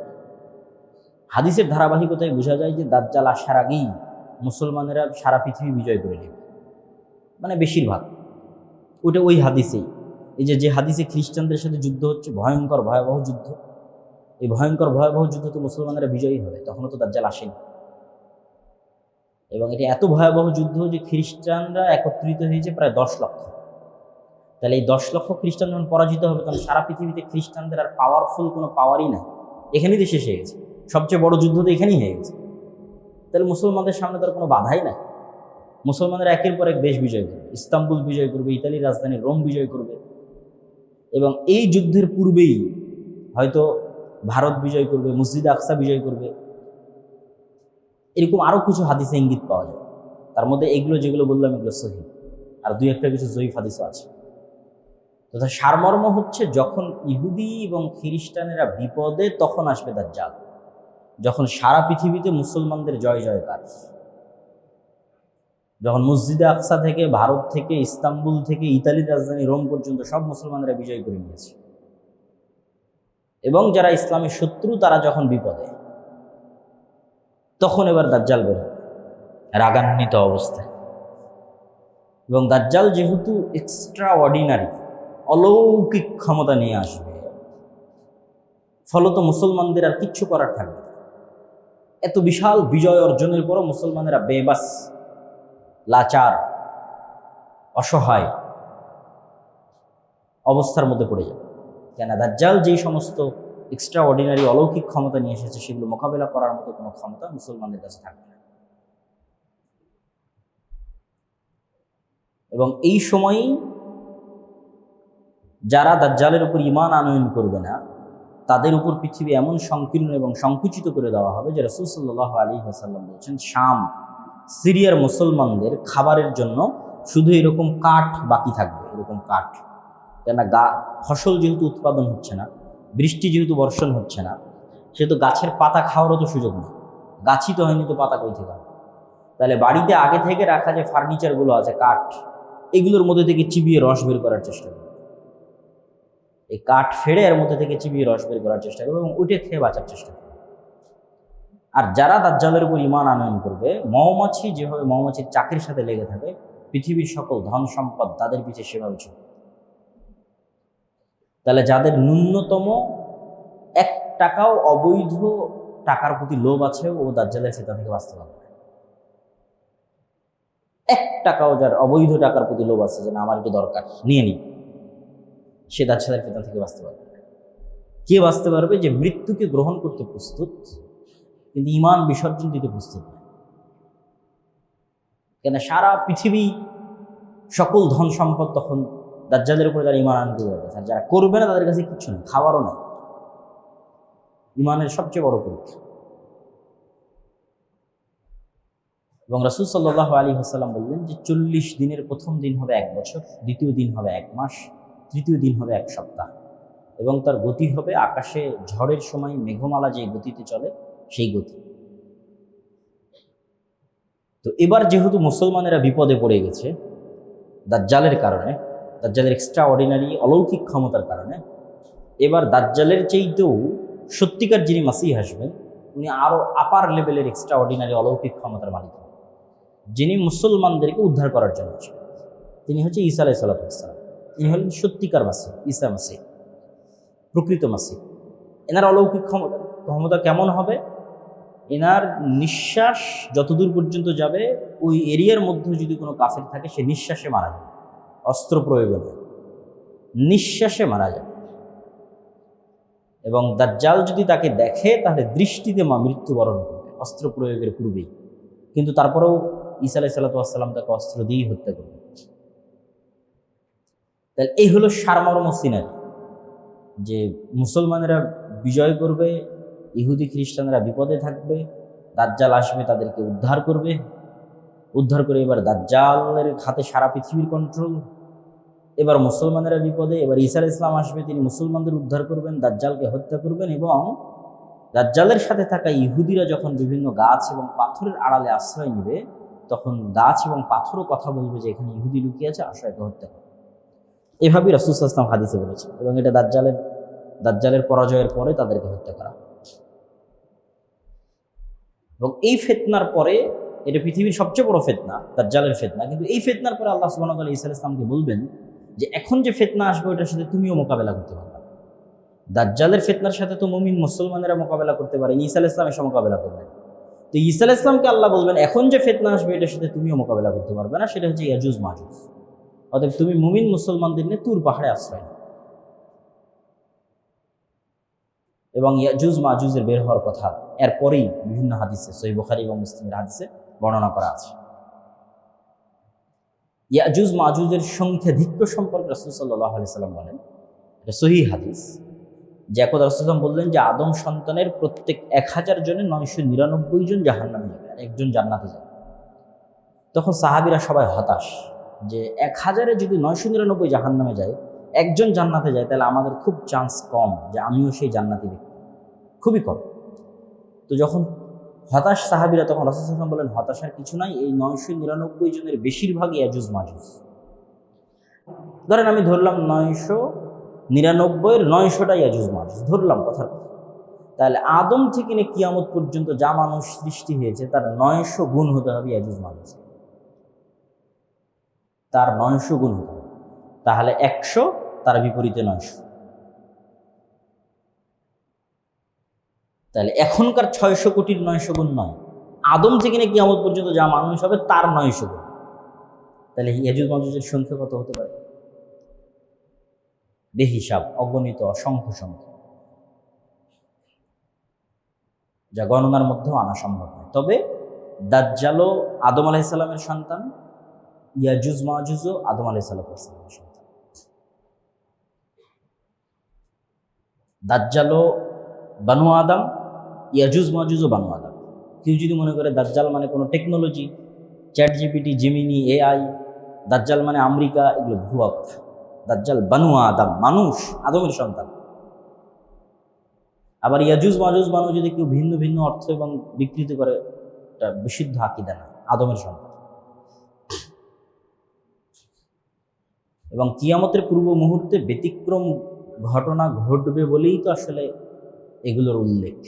হাদিসের ধারাবাহিকতায় বোঝা যায় যে দাজ্জাল আসার আগেই মুসলমানেরা সারা পৃথিবী বিজয় করে নেবে, মানে বেশিরভাগ। ওটা ওই হাদিসেই, এই যে হাদিসে খ্রিস্টানদের সাথে যুদ্ধ হচ্ছে, ভয়ঙ্কর ভয়াবহ যুদ্ধ, এই ভয়ঙ্কর ভয়াবহ যুদ্ধ তো মুসলমানেরা বিজয়ী হবে, তখনও তো দাজ্জাল আসেনি। এবং এটা এত ভয়াবহ যুদ্ধ যে খ্রিস্টানরা একত্রিত হয়েছে প্রায় 10 লক্ষ। তাহলে এই 10 লক্ষ খ্রিস্টান যখন পরাজিত হবে, তখন সারা পৃথিবীতে খ্রিস্টানদের আর পাওয়ারফুল কোনো পাওয়ারই নাই, এখানেই তো শেষ হয়ে গেছে। সবচেয়ে বড় যুদ্ধ তো এখানেই হয়ে গেছে। তাহলে মুসলমানদের সামনে তার কোনো বাধাই নাই। মুসলমানরা একের পর এক দেশ বিজয় করবে, ইস্তাম্বুল বিজয় করবে, ইতালির রাজধানী রোম বিজয় করবে, এবং এই যুদ্ধের পূর্বেই হয়তো ভারত বিজয় করবে, মসজিদে আকসা বিজয় করবে। এরকম আরও কিছু হাদিসে ইঙ্গিত পাওয়া যায়। তার মধ্যে এগুলো যেগুলো বললাম এগুলো সহিহ, আর দুই একটা কিছু জয়ীফ হাদিসও আছে। তথা সারমর্ম হচ্ছে, যখন ইহুদি এবং খ্রিস্টানেরা বিপদে তখন আসবে দাজ্জাল, যখন সারা পৃথিবীতে মুসলমানদের জয় জয়কার, যখন মসজিদে আকসা থেকে, ভারত থেকে, ইস্তাম্বুল থেকে, ইতালির রাজধানী রোম পর্যন্ত সব মুসলমানেরা বিজয় করে নিয়েছে, এবং যারা ইসলামের শত্রু তারা যখন বিপদে, তখন এবার দাজ্জাল বের হবে রাগান্বিত অবস্থায়। এবং দাজ্জাল যেহেতু এক্সট্রা অর্ডিনারি, অলৌকিক ক্ষমতা নিয়ে আসবে, ফলত মুসলমানদের আর কিচ্ছু করার থাকবে না। এত বিশাল বিজয় অর্জনের পরও মুসলমানেরা বেবাস, লাচার, অসহায় অবস্থার মধ্যে পড়ে যাবে। কেন? দাজ্জাল যেই সমস্ত এক্সট্রা অর্ডিনারি অলৌকিক ক্ষমতা নিয়ে এসেছে, সেগুলো মোকাবেলা করার মতো কোনো ক্ষমতা মুসলমানদের কাছে থাকবে না। এবং এই সময়ই যারা দাজ্জালের উপর ঈমান আনয়ন করবে না, তাদের উপর পৃথিবী এমন সংকীর্ণ এবং সংকুচিত করে দেওয়া হবে যে রাসূল সাল্লাল্লাহু আলাইহি ওয়াসাল্লাম বলছেন, শাম, সিরিয়ার মুসলমানদের খাবারের জন্য শুধু এরকম কাঠ বাকি থাকবে, এরকম কাঠ। কেন? ফসল যেহেতু উৎপাদন হচ্ছে না, বৃষ্টি যেহেতু বর্ষণ হচ্ছে না, সেহেতু গাছের পাতা খাওয়ারও তো সুযোগ নেই। গাছই তো হয়নি, তো পাতা কই থেকে হবে? তাহলে বাড়িতে আগে থেকে রাখা যে ফার্নিচারগুলো আছে, কাঠ, এগুলোর মধ্যে থেকে চিবিয়ে রস বের করার চেষ্টা করবে। এই কাঠ ফেড়ে এর মধ্যে থেকে চিবিয়ে রস বের করার চেষ্টা করবে এবং ওইটা খেয়ে বাঁচার চেষ্টা করবে। আর যারা দাজ্জালের উপর ঈমান আনয়ন করবে, মৌমাছি যেভাবে মৌমাছির চাকের সাথে লেগে থাকে, পৃথিবীর সকল ধন সম্পদ তাদের পিছে সেভাবে চলবে। তাহলে যাদের ন্যূনতম 1 টাকাও অবৈধ টাকার প্রতি লোভ আছে, ও দাজ্জালের ফিতনা থেকে বাঁচতে পারবে না। 1 টাকাও যার অবৈধ টাকার প্রতি লোভ আছে, যে না আমার একটু দরকার, নিয়ে নিই, সে দাজ্জালের ফিতনা থেকে বাঁচতে পারবে না। কে বাঁচতে পারবে? যে মৃত্যুকে গ্রহণ করতে প্রস্তুত, কিন্তু ঈমান বিসর্জন দিতে প্রস্তুত নয়। কেন? সারা পৃথিবী সকল ধন সম্পদ তখন দাজ্জালের উপরে যারা ঈমান আনতে পারবে, আর যারা করবে না তাদের কাছে কিচ্ছু নেই, খাবারও নাই। ঈমানের সবচেয়ে বড় পরীক্ষা। এবং রাসূল সাল্লাল্লাহু আলাইহি ওয়াসাল্লাম বললেন যে 40 দিনের প্রথম দিন হবে 1 বছর, দ্বিতীয় দিন হবে 1 মাস, তৃতীয় দিন হবে 1 সপ্তাহ, এবং তার গতি হবে আকাশে ঝড়ের সময় মেঘমালা যে গতিতে চলে সেই গতি। তো এবার যেহেতু মুসলমানেরা বিপদে পড়ে গেছে দাজ্জালের কারণে, দাজ্জালের এক্সট্রা অর্ডিনারি অলৌকিক ক্ষমতার কারণে, এবার দাজ্জালের চাইতেও সত্যিকার যিনি মাসিহ আসবেন, উনি আরও আপার লেভেলের এক্সট্রা অর্ডিনারি অলৌকিক ক্ষমতার মালিক, যিনি মুসলমানদেরকে উদ্ধার করার জন্য আসবেন। তিনি হচ্ছে ঈসা আলাইহিস সালাম। তিনি হলেন সত্যিকার মাসিহ, ঈসা মাসিহ, প্রকৃত মাসিহ। এনার অলৌকিক ক্ষমতা কেমন হবে? এনার নিঃশ্বাস যতদূর পর্যন্ত যাবে, ওই এরিয়ার মধ্যে যদি কোনো কাফের থাকে, সে নিঃশ্বাসে মারা যাবে, অস্ত্র প্রয়োগ হবে। নিঃশ্বাসে মারা যাবে। এবং দাজ্জাল যদি তাকে দেখে তাহলে দৃষ্টিতে মৃত্যুবরণ করবে অস্ত্র প্রয়োগের পূর্বেই। কিন্তু তারপরেও ঈসা আলাইহিস সালাম তাকে অস্ত্র দিয়েই হত্যা করবে। তাহলে এই হলো সারমর্ম সিনারি, যে মুসলমানেরা বিজয় করবে, ইহুদি খ্রিস্টানরা বিপদে থাকবে, দাজ্জাল আসবে তাদেরকে উদ্ধার করবে, উদ্ধার করে এবার দাজ্জালের হাতে সারা পৃথিবীর কন্ট্রোল। এবার মুসলমানেরা বিপদে, এবার ঈসা আলাইহিস সালাম আসবে, তিনি মুসলমানদের উদ্ধার করবেন, দাজ্জালকে হত্যা করবেন। এবং দাজ্জালের সাথে থাকা ইহুদিরা যখন বিভিন্ন গাছ এবং পাথরের আড়ালে আশ্রয় নেবে, তখন গাছ এবং পাথরও কথা বলবে যে এখানে ইহুদি লুকিয়ে আছে, আসো একে হত্যা করো। এভাবেই রাসূল সাল্লাল্লাহু আলাইহি ওয়াসাল্লাম হাদিসে বলেছেন। এবং এটা দাজ্জালের পরাজয়ের পরে তাদেরকে হত্যা করা। এবং এই ফিতনার পরে, এটা পৃথিবীর সবচেয়ে বড় ফিতনা, দাজ্জালের ফিতনা, কিন্তু এই ফিতনার পরে আল্লাহ সুবহানাহু ওয়া তাআলা ঈসা আলাইহিস সালামকে বলবেন যে এখন যে ফিতনা আসবে ওটার সাথে তুমিও মোকাবেলা করতে পারবে। দাজ্জালের ফিতনার সাথে তো মুমিন মুসলমানেরা মোকাবেলা করতে পারেন, ঈসা আলাইহিস সালাম এসে মোকাবেলা করবেন। তো ঈসা আলাইহিস সালামকে আল্লাহ বলবেন এখন যে ফিতনা আসবে এটার সাথে তুমিও মোকাবেলা করতে পারবে না, সেটা হচ্ছে ইয়াজুজ মাজুজ। অতএব তুমি মুমিন মুসলমানদের নিয়ে তুর পাহাড়ে আশ্রয় নাও। এবং ইয়াজুজ মাজুজের বের হওয়ার কথা এরপরেই বিভিন্ন হাদিসে, সহিহ বুখারী এবং মুসলিমের হাদিসে বর্ণনা করা আছে। ইয়াজুজ মাজুজের সংখ্যাধিক্য সম্পর্কে রাসূল সাল্লাল্লাহু আলাইহি সাল্লাম বলেন, এটা সহিহ হাদিস, যে একদা রাসূল সাল্লাল্লাহু বললেন যে আদম সন্তানের প্রত্যেক 1000 জনে 999 জন জাহান্নামে যাবে আর একজন জান্নাতে যাবে। তখন সাহাবীরা সবাই হতাশ, যে 1000-এ যদি 999 জাহান্নামে যায়, একজন জান্নাতে যায়, তাহলে আমাদের খুব চান্স কম যে আমিও সেই জান্নাতি ব্যক্তি, খুবই কম। তো যখন হতাশ সাহাবীরা, তখন রাসূল সাল্লাল্লাহু আলাইহি ওয়াসাল্লাম বলেন হতাশার কিছু নাই, এই 999 জনের বেশিরভাগই ইয়াজুজ মাজুজ। ধরেন আমি ধরলাম 999-এর 900টা ইয়াজুজ মাজুজ ধরলাম, কথার কথা। তাহলে আদম থেকে নিয়ে কিয়ামত পর্যন্ত যা মানুষ সৃষ্টি হয়েছে তার 900 গুণ হতে হবে ইয়াজুজ মাজুজ, তার 900 গুণ হতে হবে। তাহলে 100, তার বিপরীতে 900। তাহলে এখনকার 600 কোটির 900 গুণ নয়, আদম থেকে নিয়ে কিয়ামত পর্যন্ত যা মানুষ হবে তার 900 গুণ। তাহলে ইয়াজুজ মাজুজের সংখ্যা কত হতে পারে? বেহিসাব, অগণিত, অসংখ্য সংখ্যা, যা গণনার মধ্যেও আনা সম্ভব নয়। তবে দাজ্জালও আদম আলাইহিস সালামের সন্তান, ইয়াজুজ মাজুজও আদম আলাইহিস সালামের সন্তান। দাজ্জালও বানু আদম, ইয়াজুজ মাজুজও বানু আদম। কেউ যদি মনে করে দাজ্জাল মানে কোনো technology, chat GPT, Gemini, AI, দাজ্জাল মানে আমেরিকা, এগুলো ভুয়া কথা। দাজ্জাল বানু আদম, মানুষ, আদমের সন্তান। আবার ইয়াজুজ মাজুজ বানু যদি কেউ ভিন্ন ভিন্ন অর্থ এবং বিকৃতি করে, এটা বিশুদ্ধ আকীদা না, আদমের সন্তান। এবং কিয়ামতের পূর্ব মুহূর্তে ব্যতিক্রম ঘটনা ঘটবে বলেই তো আসলে এগুলোর উল্লেখ।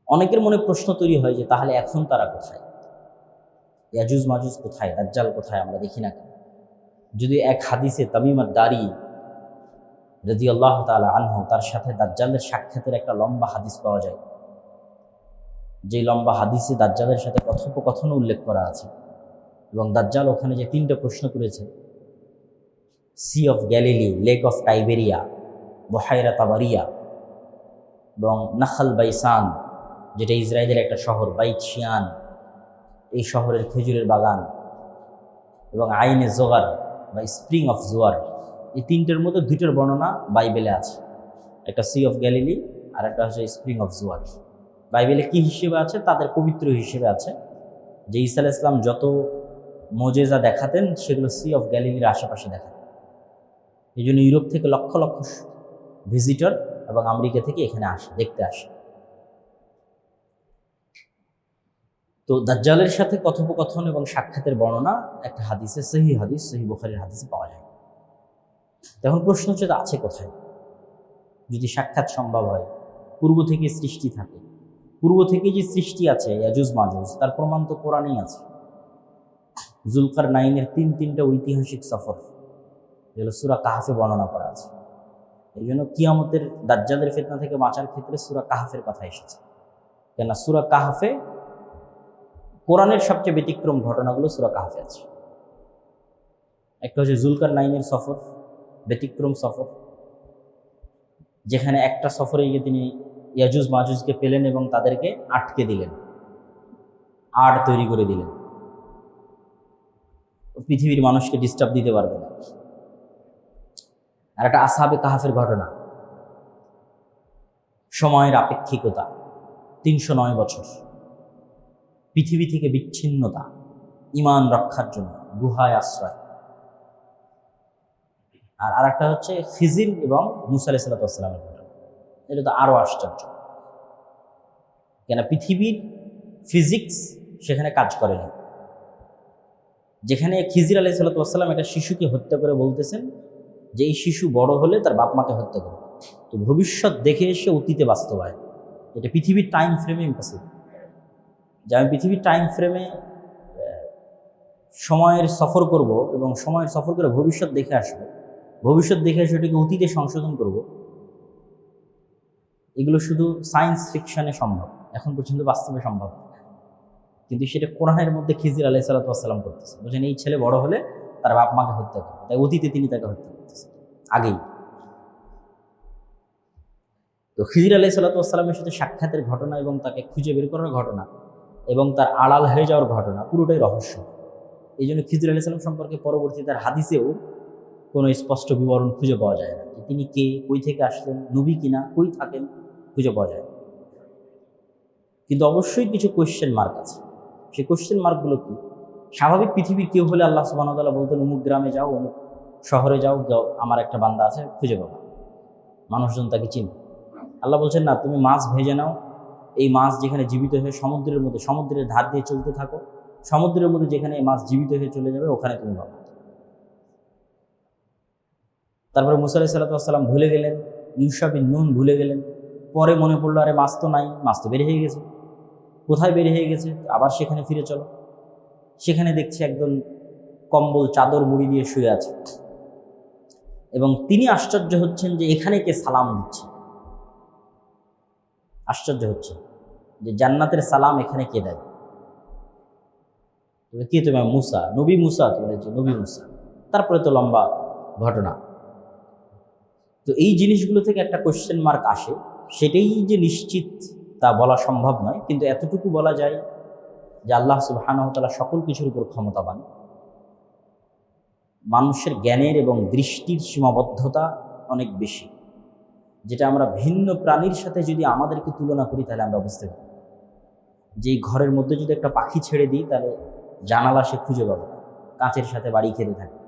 অনেকের মনে প্রশ্ন তৈরি হয় যে তাহলে এখন তারা কোথায়, ইয়াজুজ মাজুজ কোথায়, দাজ্জাল কোথায়, আমরা দেখি না কেন? যদি এক হাদিসে তামিম আদ-দারি রাদিয়াল্লাহু তাআলা আনহু, তার সাথে দাজ্জালের সাক্ষাতের একটা লম্বা হাদিস পাওয়া যায়, যে লম্বা হাদিসে দাজ্জালের সাথে কথোপকথন উল্লেখ করা আছে। এবং দাজ্জাল ওখানে যে 3টা প্রশ্ন করেছে, sea of Galilee, lake of Tiberia, বহাইরা তাবারিয়া এবং নাখাল বাইসান, যেটা ইসরায়েলের একটা শহর, বাইত শিয়ান, এই শহরের খেজুরের বাগান, এবং আইনে জোগার বা স্প্রিং অফ জোয়ার, এই 3টের মধ্যে 2টার বর্ণনা বাইবেলে আছে। একটা সি অফ গ্যালিলি আর একটা হচ্ছে স্প্রিং অফ জোয়ার। বাইবেলে কি হিসেবে আছে? তাদের পবিত্র হিসেবে আছে, যে ঈসা আলাইহিস সালাম যত মোজেজা দেখাতেন সেগুলো সি অফ গ্যালিলির আশেপাশে দেখাতেন। এই জন্য ইউরোপ থেকে লক্ষ লক্ষ ভিজিটর এবং আমেরিকা থেকে এখানে আসে, দেখতে আসে। তো দাজ্জালের সাথে কথোপকথন এবং সাক্ষাতের বর্ণনা একটা হাদিসে, সহিহ হাদিস, সহিহ বুখারীর হাদিসে পাওয়া যায়। তখন প্রশ্ন হচ্ছে আছে কোথায়? যদি সাক্ষাৎ সম্ভব হয়, পূর্ব থেকে সৃষ্টি থাকে, পূর্ব থেকে যে সৃষ্টি আছে ইয়াজুজ মাজুজ, তার প্রমাণ তো কোরআনেই আছে। যুলকারনাইনের 3টা ঐতিহাসিক সফর, যেগুলো সূরা কাহফে বর্ণনা করা আছে। এই জন্য কিয়ামতের দাজ্জালের ফিতনা থেকে বাঁচার ক্ষেত্রে সূরা কাহফের কথা এসেছে। কেননা সূরা কাহফে, কোরআনের সবচেয়ে ব্যতিক্রম ঘটনাগুলো সূরা কাহফে আছে। একটা হচ্ছে জুলকারনাইনের সফর, ব্যতিক্রম সফর, যেখানে একটা সফরে গিয়ে তিনি ইয়াজুজ মাজুজকে পেলেন এবং তাদেরকে আটকে দিলেন, আড় তৈরি করে দিলেন, পৃথিবীর মানুষকে ডিস্টার্ব দিতে পারবে না। আর একটা আসহাবে কাহাফের ঘটনা, সময়ের আপেক্ষিকতা, 309 বছর পৃথিবী থেকে বিচ্ছিন্নতা, ঈমান রক্ষার জন্য গুহায় আশ্রয়। আর আরেকটা হচ্ছে খিজির এবং মুসা আলাইহিস সালামের ঘটনা। এটা তো আরো আশ্চর্য, কেন পৃথিবীর ফিজিক্স সেখানে কাজ করে না। যেখানে খিজির আলাইহিস সালাম একটা শিশুকে হত্যা করে বলতেছেন যে এই শিশু বড় হলে তার বাপ মাকে হত্যা করবে, তো ভবিষ্যৎ দেখে এসে অতীতে বাস্তবায়ন। এটা পৃথিবীর টাইম ফ্রেমে ইম্পসিবল, যে আমি পৃথিবীর টাইম ফ্রেমে সময়ের সফর করব এবং সময়ের সফর করে ভবিষ্যৎ দেখে আসবো, ভবিষ্যৎ দেখে এসে ওটাকে অতীতে সংশোধন করব। এগুলো শুধু সায়েন্স ফিকশনে সম্ভব, এখন পর্যন্ত বাস্তবে সম্ভব। কিন্তু সেটা কোরআনের মধ্যে খিজির আলাইহিস সালাম করতেছে, বুঝেন এই ছেলে বড় হলে তার বাপ মাকে হত্যা করবে, তাই অতীতে তিনি তাকে হত্যা করতেছেন আগেই। তো খিজির আলাইহিস সালামের সাথে সাক্ষাতের ঘটনা এবং তাকে খুঁজে বের করার ঘটনা এবং তার আড়াল হয়ে যাওয়ার ঘটনা পুরোটাই রহস্য। এই জন্য খিজির আলাইহিস সালাম সম্পর্কে পরবর্তী তার হাদিসেও কোনো স্পষ্ট বিবরণ খুঁজে পাওয়া যায় না, তিনি কে, কই থেকে আসলেন, নবী কিনা, কই থাকেন, খুঁজে পাওয়া যায় না। কিন্তু অবশ্যই কিছু কোয়েশ্চেন মার্ক আছে। সেই কোয়েশ্চেন মার্কগুলো কি? স্বাভাবিক পৃথিবীর কেউ হলে আল্লাহ সুবহানাহু ওয়া তাআলা বলতেন অমুক গ্রামে যাও, অমুক শহরে যাও, আমার একটা বান্দা আছে, খুঁজে পাবা, মানুষজন তাকে চিনবে। আল্লাহ বলছেন না, তুমি মাছ ভেজে নাও, এই মাছ যেখানে জীবিত হয়ে সমুদ্রের মধ্যে, সমুদ্রের ধার দিয়ে চলতে থাকো, সমুদ্রের মধ্যে যেখানে এই মাছ জীবিত হয়ে চলে যাবে ওখানে তুমি পাবা। তারপরে মুসা আলাইহিস সালাম ভুলে গেলেন, ইউশা বিন নুন ভুলে গেলেন, পরে মনে পড়লো আরে মাছ তো নাই, মাছ তো বের হয়ে গেছে, কোথায় বের হয়ে গেছে, আবার সেখানে ফিরে চলো। সেখানে দেখছে একজন কম্বল চাদর মুড়ি দিয়ে শুয়ে আছে এবং তিনি আশ্চর্য হচ্ছেন যে এখানে কে সালাম দিচ্ছে। আশ্চর্য হচ্ছে যে জান্নাতের সালাম এখানে কে দেয়। কে তুমি? মুসা, নবী মুসা। তো বলেছে নবী মুসা। তারপরে তো লম্বা ঘটনা। তো এই জিনিসগুলো থেকে একটা কোশ্চেন মার্ক আসে, সেটাই যে নিশ্চিত তা বলা সম্ভব নয়, কিন্তু এতটুকু বলা যায় যে আল্লাহ সুবহানাহু ওয়া তাআলা সকল কিছুর উপর ক্ষমতাবান। মানুষের জ্ঞানের এবং দৃষ্টির সীমাবদ্ধতা অনেক বেশি, যেটা আমরা ভিন্ন প্রাণীর সাথে যদি আমাদেরকে তুলনা করি তাহলে আমরা বুঝতে পারি যে এই ঘরের মধ্যে যদি একটা পাখি ছেড়ে দিই তাহলে জানালা সে খুঁজে পাবে না, কাঁচের সাথে বাড়ি খেতে থাকে।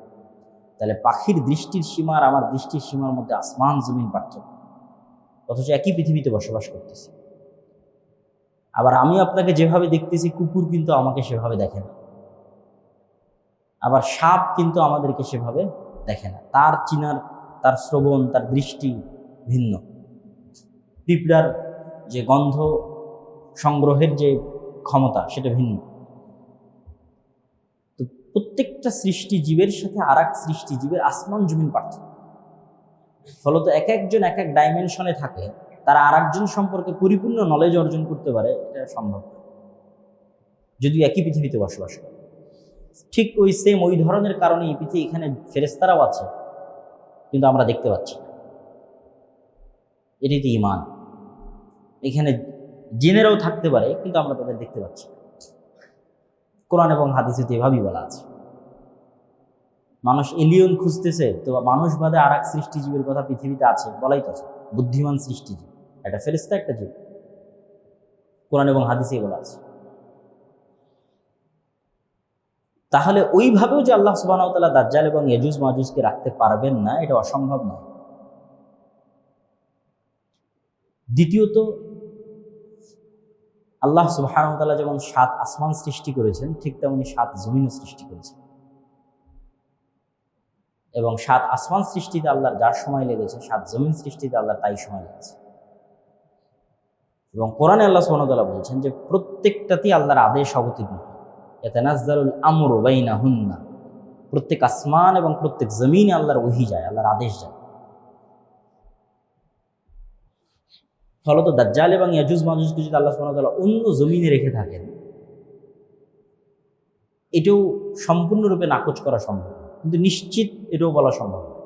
তাহলে পাখির দৃষ্টির সীমা আর আমার দৃষ্টির সীমার মধ্যে আসমান জমিন পার্থক্য, অথচ একই পৃথিবীতে বসবাস করতেছি। আবার আমি আপনাকে যেভাবে দেখতেছি, কুকুর কিন্তু আমাকে সেভাবে দেখে না, আবার সাপ কিন্তু আমাদেরকে সেভাবে দেখে না। তার চিনার, তার শ্রবণ, তার দৃষ্টি ভিন্ন। পিঁপড়ার যে গন্ধ সংগ্রহের যে ক্ষমতা সেটা ভিন্ন। তো প্রত্যেকটা সৃষ্টিজীবের সাথে আর এক সৃষ্টিজীবের আসমান জমিন পার্থক্য। ফলত এক একজন এক এক ডাইমেনশনে থাকে, তারা আর একজন সম্পর্কে পরিপূর্ণ নলেজ অর্জন করতে পারে, এটা সম্ভব যদিও একই পৃথিবীতে বসবাস করে। ঠিক ওই সেম ওই ধরনের কারণেই পৃথিবী, এখানে ফেরেশতারাও আছে কিন্তু আমরা দেখতে পাচ্ছি না। এটাই তো ঈমান। এখানে জিনেরাও থাকতে পারে কিন্তু আমরা তাদের দেখতে পাচ্ছি না। কোরআন এবং হাদিসে তো এভাবেই বলা আছে। মানুষ এলিয়ন খুঁজতেছে, তো মানুষ বাদে আর এক সৃষ্টিজীবের কথা পৃথিবীতে আছে, বলাই তো আছে, বুদ্ধিমান সৃষ্টিজীব, একটা ফেরেশতা, একটা জীব। কোরআন এবং হাদিসে বলা আছে। তাহলে ওইভাবেও যে আল্লাহ সুবহানাহু ওয়া তাআলা দাজ্জাল এবং ইয়াজুজ মাজুজকে রাখতে পারবেন না, এটা অসম্ভব নয়। দ্বিতীয়ত, আল্লাহ সুবহানাহু ওয়া তাআলা যেমন 7 আসমান সৃষ্টি করেছেন, ঠিক তেমনি 7 জমিনও সৃষ্টি করেছেন। এবং 7 আসমান সৃষ্টিতে আল্লাহর যার সময় লেগেছে, 7 জমিন সৃষ্টিতে আল্লাহর তাই সময় লেগেছে। এবং কোরআনে আল্লাহ সুবহানাহু ওয়া তাআলা বলছেন যে প্রত্যেকটাতেই আল্লাহর আদেশ অবতীর্ণ হয়। ইয়াতানাজ্জালুল আমরু বাইনাহুন্না, প্রত্যেক আসমান এবং প্রত্যেক জমিনে আল্লাহর ওহী যায়, আল্লাহর আদেশ যায়। ফলত দাজ্জাল এবং ইয়াজুজ মাজুজকে যদি আল্লাহ সুবহানাহু ওয়া তাআলা অন্য জমিনে রেখে থাকেন, এটাও সম্পূর্ণরূপে নাকচ করা সম্ভব নয়। কিন্তু নিশ্চিত এটাও বলা সম্ভব না।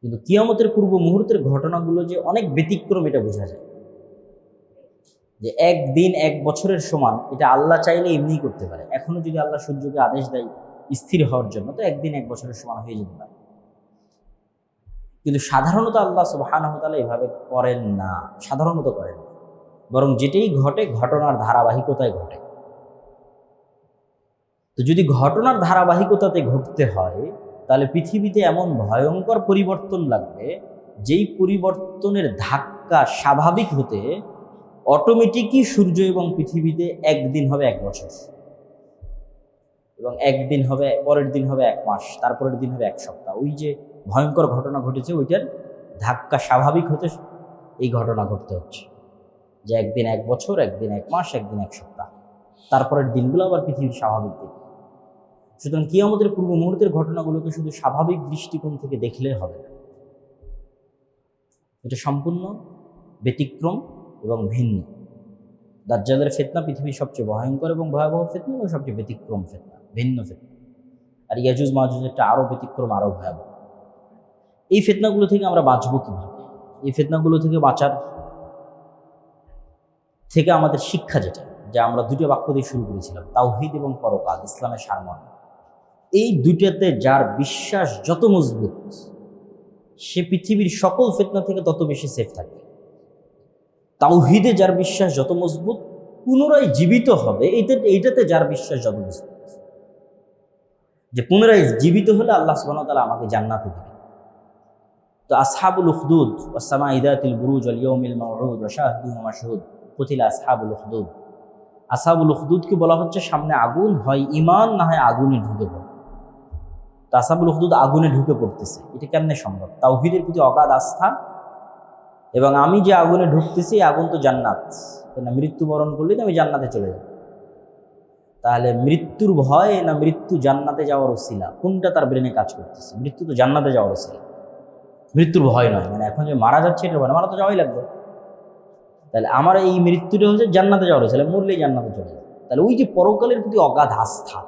কিন্তু কিয়ামতের পূর্ব মুহূর্তের ঘটনাগুলো যে অনেক ব্যতিক্রম এটা বোঝা যায়। যে একদিন এক বছরের সমান, এটা আল্লাহ চাইলে এমনিই করতে পারে। এখনো যদি আল্লাহ সূর্যকে আদেশ দেয় স্থির হওয়ার জন্য, তো একদিন এক বছরের সমান হয়ে যেতে পারে। কিন্তু সাধারণত আল্লাহ সুবহানাহু ওয়া তাআলা এভাবে করেন না, সাধারণত করেন না। বরং যেটাই ঘটে ঘটনার ধারাবাহিকতায় ঘটে। তো যদি ঘটনার ধারাবাহিকতাতে ঘটতে হয়, তাহলে পৃথিবীতে এমন ভয়ঙ্কর পরিবর্তন লাগবে, যেই পরিবর্তনের ধাক্কা স্বাভাবিক হতে অটোমেটিকই সূর্য এবং পৃথিবীতে একদিন হবে এক বছর, এবং একদিন হবে, পরের দিন হবে এক মাস, তারপরের দিন হবে এক সপ্তাহ। ওই যে ভয়ঙ্কর ঘটনা ঘটেছে, ওইটার ধাক্কা স্বাভাবিক হতে এই ঘটনা ঘটতে হচ্ছে, যে একদিন এক বছর, একদিন এক মাস, একদিন এক সপ্তাহ, তারপরের দিনগুলো আবার পৃথিবীর স্বাভাবিক দিন। সুতরাং কিয়ামতের পূর্ব মুহূর্তের ঘটনাগুলোকে শুধু স্বাভাবিক দৃষ্টিকোণ থেকে দেখলে হবে না, এটা সম্পূর্ণ ব্যতিক্রম এবং ভিন্ন। দাজ্জালের ফিতনা পৃথিবীর সবচেয়ে ভয়ঙ্কর এবং ভয়াবহ ফিতনা, এবং সবচেয়ে ব্যতিক্রম ফিতনা, ভিন্ন ফিতনা। আর ইয়াজুজ মাজুজেরটা আরও ব্যতিক্রম, আরও ভয়াবহ। এই ফিতনাগুলো থেকে আমরা বাঁচব কীভাবে? এই ফিতনাগুলো থেকে বাঁচার থেকে আমাদের শিক্ষা যেটা, যা আমরা দুটো বাক্য দিয়ে শুরু করেছিলাম, তাওহীদ এবং পরকাল, ইসলামের সারমর্ম। এই দুইটাতে যার বিশ্বাস যত মজবুত, সে পৃথিবীর সকল ফিতনা থেকে তত বেশি সেফ থাকবে। তাওহীদে যার বিশ্বাস যত মজবুত, পুনরায় জীবিত হবে, এইটাতে যার বিশ্বাস যত মজবুত, যে পুনরায় জীবিত হলে আল্লাহ সুবহানাহু ওয়া তাআলা আমাকে জান্নাতে দিবেন। তো আসহাবুল উখদুদ ওয়াস-সামাঈ যাতিল বুরুজ ওয়াল ইয়াউমিল মাউউদ ওয়া শাহিদুন ওয়া মাশহুদ, কুতিলা আসহাবুল উখদুদ। আসহাবুল উখদুদকে বলা হচ্ছে সামনে আগুন, হয় ঈমান না হয় আগুনে ঢুকে পড়ে। তো আসহাবুল উখদুদ আগুনে ঢুকে পড়তেছে, এটা কেমনে সম্ভব? তাওহীদের প্রতি অগাধ আস্থা, এবং আমি যে আগুনে ঢুকতেছি, আগুন তো জান্নাত, না মৃত্যুবরণ করলে তো আমি জান্নাতে চলে যাব। তাহলে মৃত্যুর ভয় না মৃত্যু জান্নাতে যাওয়ার ওসিলা, কোনটা তার ব্রেনে কাজ করতেছে? মৃত্যু তো জান্নাতে যাওয়ার ওসিলা, মৃত্যুর ভয় নয়। মানে এখন যে মারা যাচ্ছে এটা ভয় না, মারা তো যাওয়াই লাগবে। তাহলে আমার এই মৃত্যুটা হচ্ছে জান্নাতে যাওয়ার ওসিলা, মরলেই জান্নাতে চলে যাবে। তাহলে ওই যে পরকালের প্রতি অগাধ আস্থা,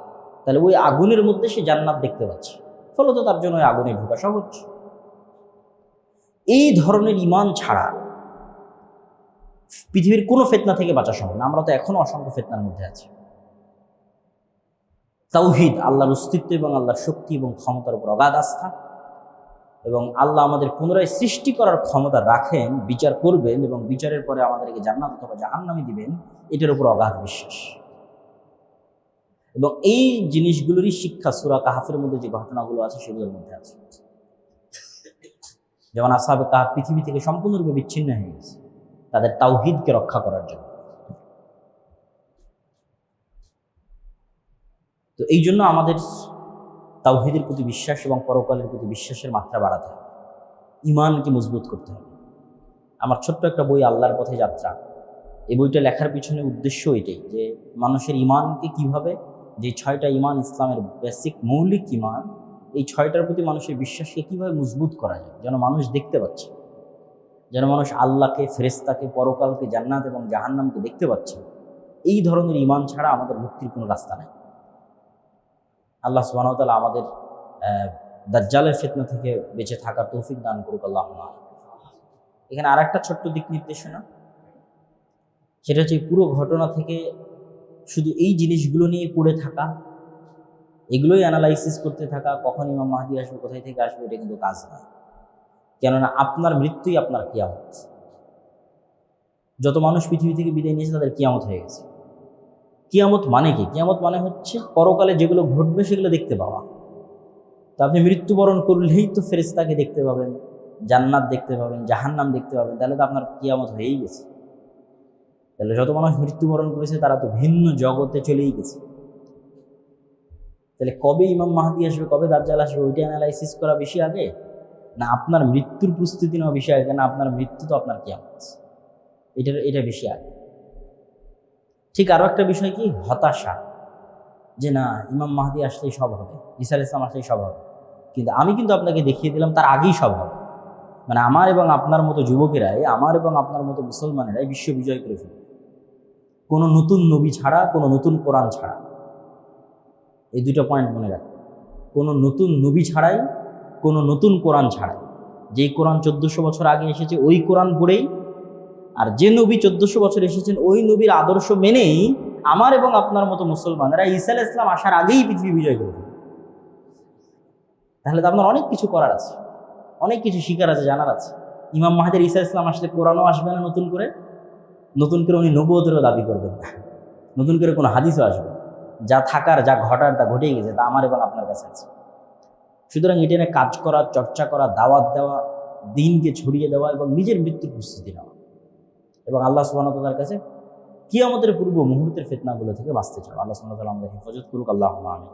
তাহলে ওই আগুনের মধ্যে সে জান্নাত দেখতে পাচ্ছে, ফলত তার জন্য ওই আগুনে ঢোকা সহজ। এই ধরনের ঈমান ছাড়া পৃথিবীর কোনো ফিতনা থেকে বাঁচা সম্ভব না। আমরা তো এখনো অসংখ্য ফিতনার মধ্যে আছি। তাওহীদ, আল্লাহর অস্তিত্ব এবং আল্লাহর শক্তি এবং ক্ষমতার উপর অগাধ আস্থা, এবং আল্লাহ আমাদের পুনরায় সৃষ্টি করার ক্ষমতা রাখেন, বিচার করবেন এবং বিচারের পরে আমাদেরকে জান্নাত অথবা জাহান্নামে দিবেন, এটার উপর অগাধ বিশ্বাস। এবং এই জিনিসগুলোরই শিক্ষা সূরা কাহফের মধ্যে যে ঘটনাগুলো আছে সেগুলোর মধ্যে আছে। যেমন আসহাবে কাহফ পৃথিবী থেকে সম্পূর্ণরূপে বিচ্ছিন্ন হয়ে গেছে তাদের তাওহীদকে রক্ষা করার জন্য। তো এই জন্য আমাদের তাওহীদের প্রতি বিশ্বাস এবং পরকালের প্রতি বিশ্বাসের মাত্রা বাড়াতে হবে, ঈমানকে মজবুত করতে হবে। আমার ছোট্ট একটা বই, আল্লাহর পথে যাত্রা, এই বইটা লেখার পিছনে উদ্দেশ্য এটাই, যে মানুষের ঈমানকে কিভাবে, যে 6টা ঈমান ইসলামের বেসিক মৌলিক ঈমান, এই 6টার প্রতি মানুষের বিশ্বাসকে কীভাবে মজবুত করা যায়, যেন মানুষ দেখতে পাচ্ছে, যেন মানুষ আল্লাহকে, ফেরেশতাকে, পরকালকে, জান্নাত এবং জাহান্নামকে দেখতে পাচ্ছে। এই ধরনের ঈমান ছাড়া আমাদের মুক্তির কোনো রাস্তা নেই। আল্লাহ সুবহানাহু ওয়া তাআলা আমাদের দাজ্জালের ফিতনা থেকে বেঁচে থাকার তৌফিক দান করুক, আল্লাহুম্মা। এখানে আর একটা ছোট্ট দিক নির্দেশনা, সেটা হচ্ছে পুরো ঘটনা থেকে শুধু এই জিনিসগুলো নিয়ে পড়ে থাকা, এগুলোই অ্যানালাইসিস করতে থাকা, কখন ইমাম মাহদী আসবে, কোথায় থেকে আসবে, এটা কিন্তু কাজ নয়। কেননা আপনার মৃত্যুই আপনার কিয়ামত। যত মানুষ পৃথিবী থেকে বিদায় নিয়েছে তাদের কিয়ামত হয়ে গেছে। কিয়ামত মানে কি? কিয়ামত মানে হচ্ছে পরকালে যেগুলো ঘটবে সেগুলো দেখতে পাওয়া। তো আপনি মৃত্যুবরণ করলেই তো ফেরেশতাকে দেখতে পাবেন, জান্নাত দেখতে পাবেন, জাহান্নাম দেখতে পাবেন, তাহলে তো আপনার কিয়ামত হয়েই গেছে। তাহলে যত মানুষ মৃত্যুবরণ করেছে তারা তো ভিন্ন জগতে চলেই গেছে। তাহলে কবে ইমাম মাহদী আসবে, কবে দাজ্জাল আসবে, ওইটা অ্যানালাইসিস করা বেশি আগে, না আপনার মৃত্যুর প্রস্তুতি নেওয়া বেশি আগে? না আপনার মৃত্যু তো আপনার কিয়ামত, এটা বেশি আগে। ঠিক আরও একটা বিষয় কি, হতাশা, যে না ইমাম মাহদী আসলেই সব হবে, ঈসা আলাইহিস সালাম আসলেই সব হবে, কিন্তু আমি কিন্তু আপনাকে দেখিয়ে দিলাম তার আগেই সব হবে। মানে আমার এবং আপনার মতো যুবকেরাই, আমার এবং আপনার মতো মুসলমানেরাই বিশ্ব বিজয় করে ফেলবে, কোনো নতুন নবী ছাড়া, কোনো নতুন কোরআন ছাড়া। এই দুটো পয়েন্ট মনে রাখবেন। কোনো নতুন নবী ছাড়াই, কোনো নতুন কোরআন ছাড়াই। যেই কোরআন 1400 বছর আগে এসেছে ওই কোরআন পড়েই, আর যে নবী 1400 বছর এসেছেন ওই নবীর আদর্শ মেনেই আমার এবং আপনার মতো মুসলমানেরা ঈসা আলাইহিস সালাম আসার আগেই পৃথিবী বিজয় করে ফেলবে। তাহলে তো আপনার অনেক কিছু করার আছে, অনেক কিছু শিকার আছে, জানার আছে। ইমাম মাহাদির ঈসা ইসলাম আসলে কোরআনও আসবে না নতুন করে, উনি নবুয়তেরও দাবি করবেন না, নতুন করে কোনো হাদিসও আসবে না। যা থাকার, যা ঘটার, তা ঘটেই গেছে, তা আমার এবং আপনার কাছে আছে। সুতরাং এটা নিয়ে কাজ করা, চর্চা করা, দাওয়াত দেওয়া, দিনকে ছড়িয়ে দেওয়া এবং নিজের মৃত্যুর প্রস্তুতি নেওয়া, এবং আল্লাহ সুবহানাহু ওয়া তাআলার কাছে কিয়ামতের পূর্ব মুহূর্তের ফিতনাগুলো থেকে বাঁচতে চাও। আল্লাহ সুবহানাহু ওয়া তাআলা আমাদের হেফাজত করুক। আল্লাহুম্মা আমিন।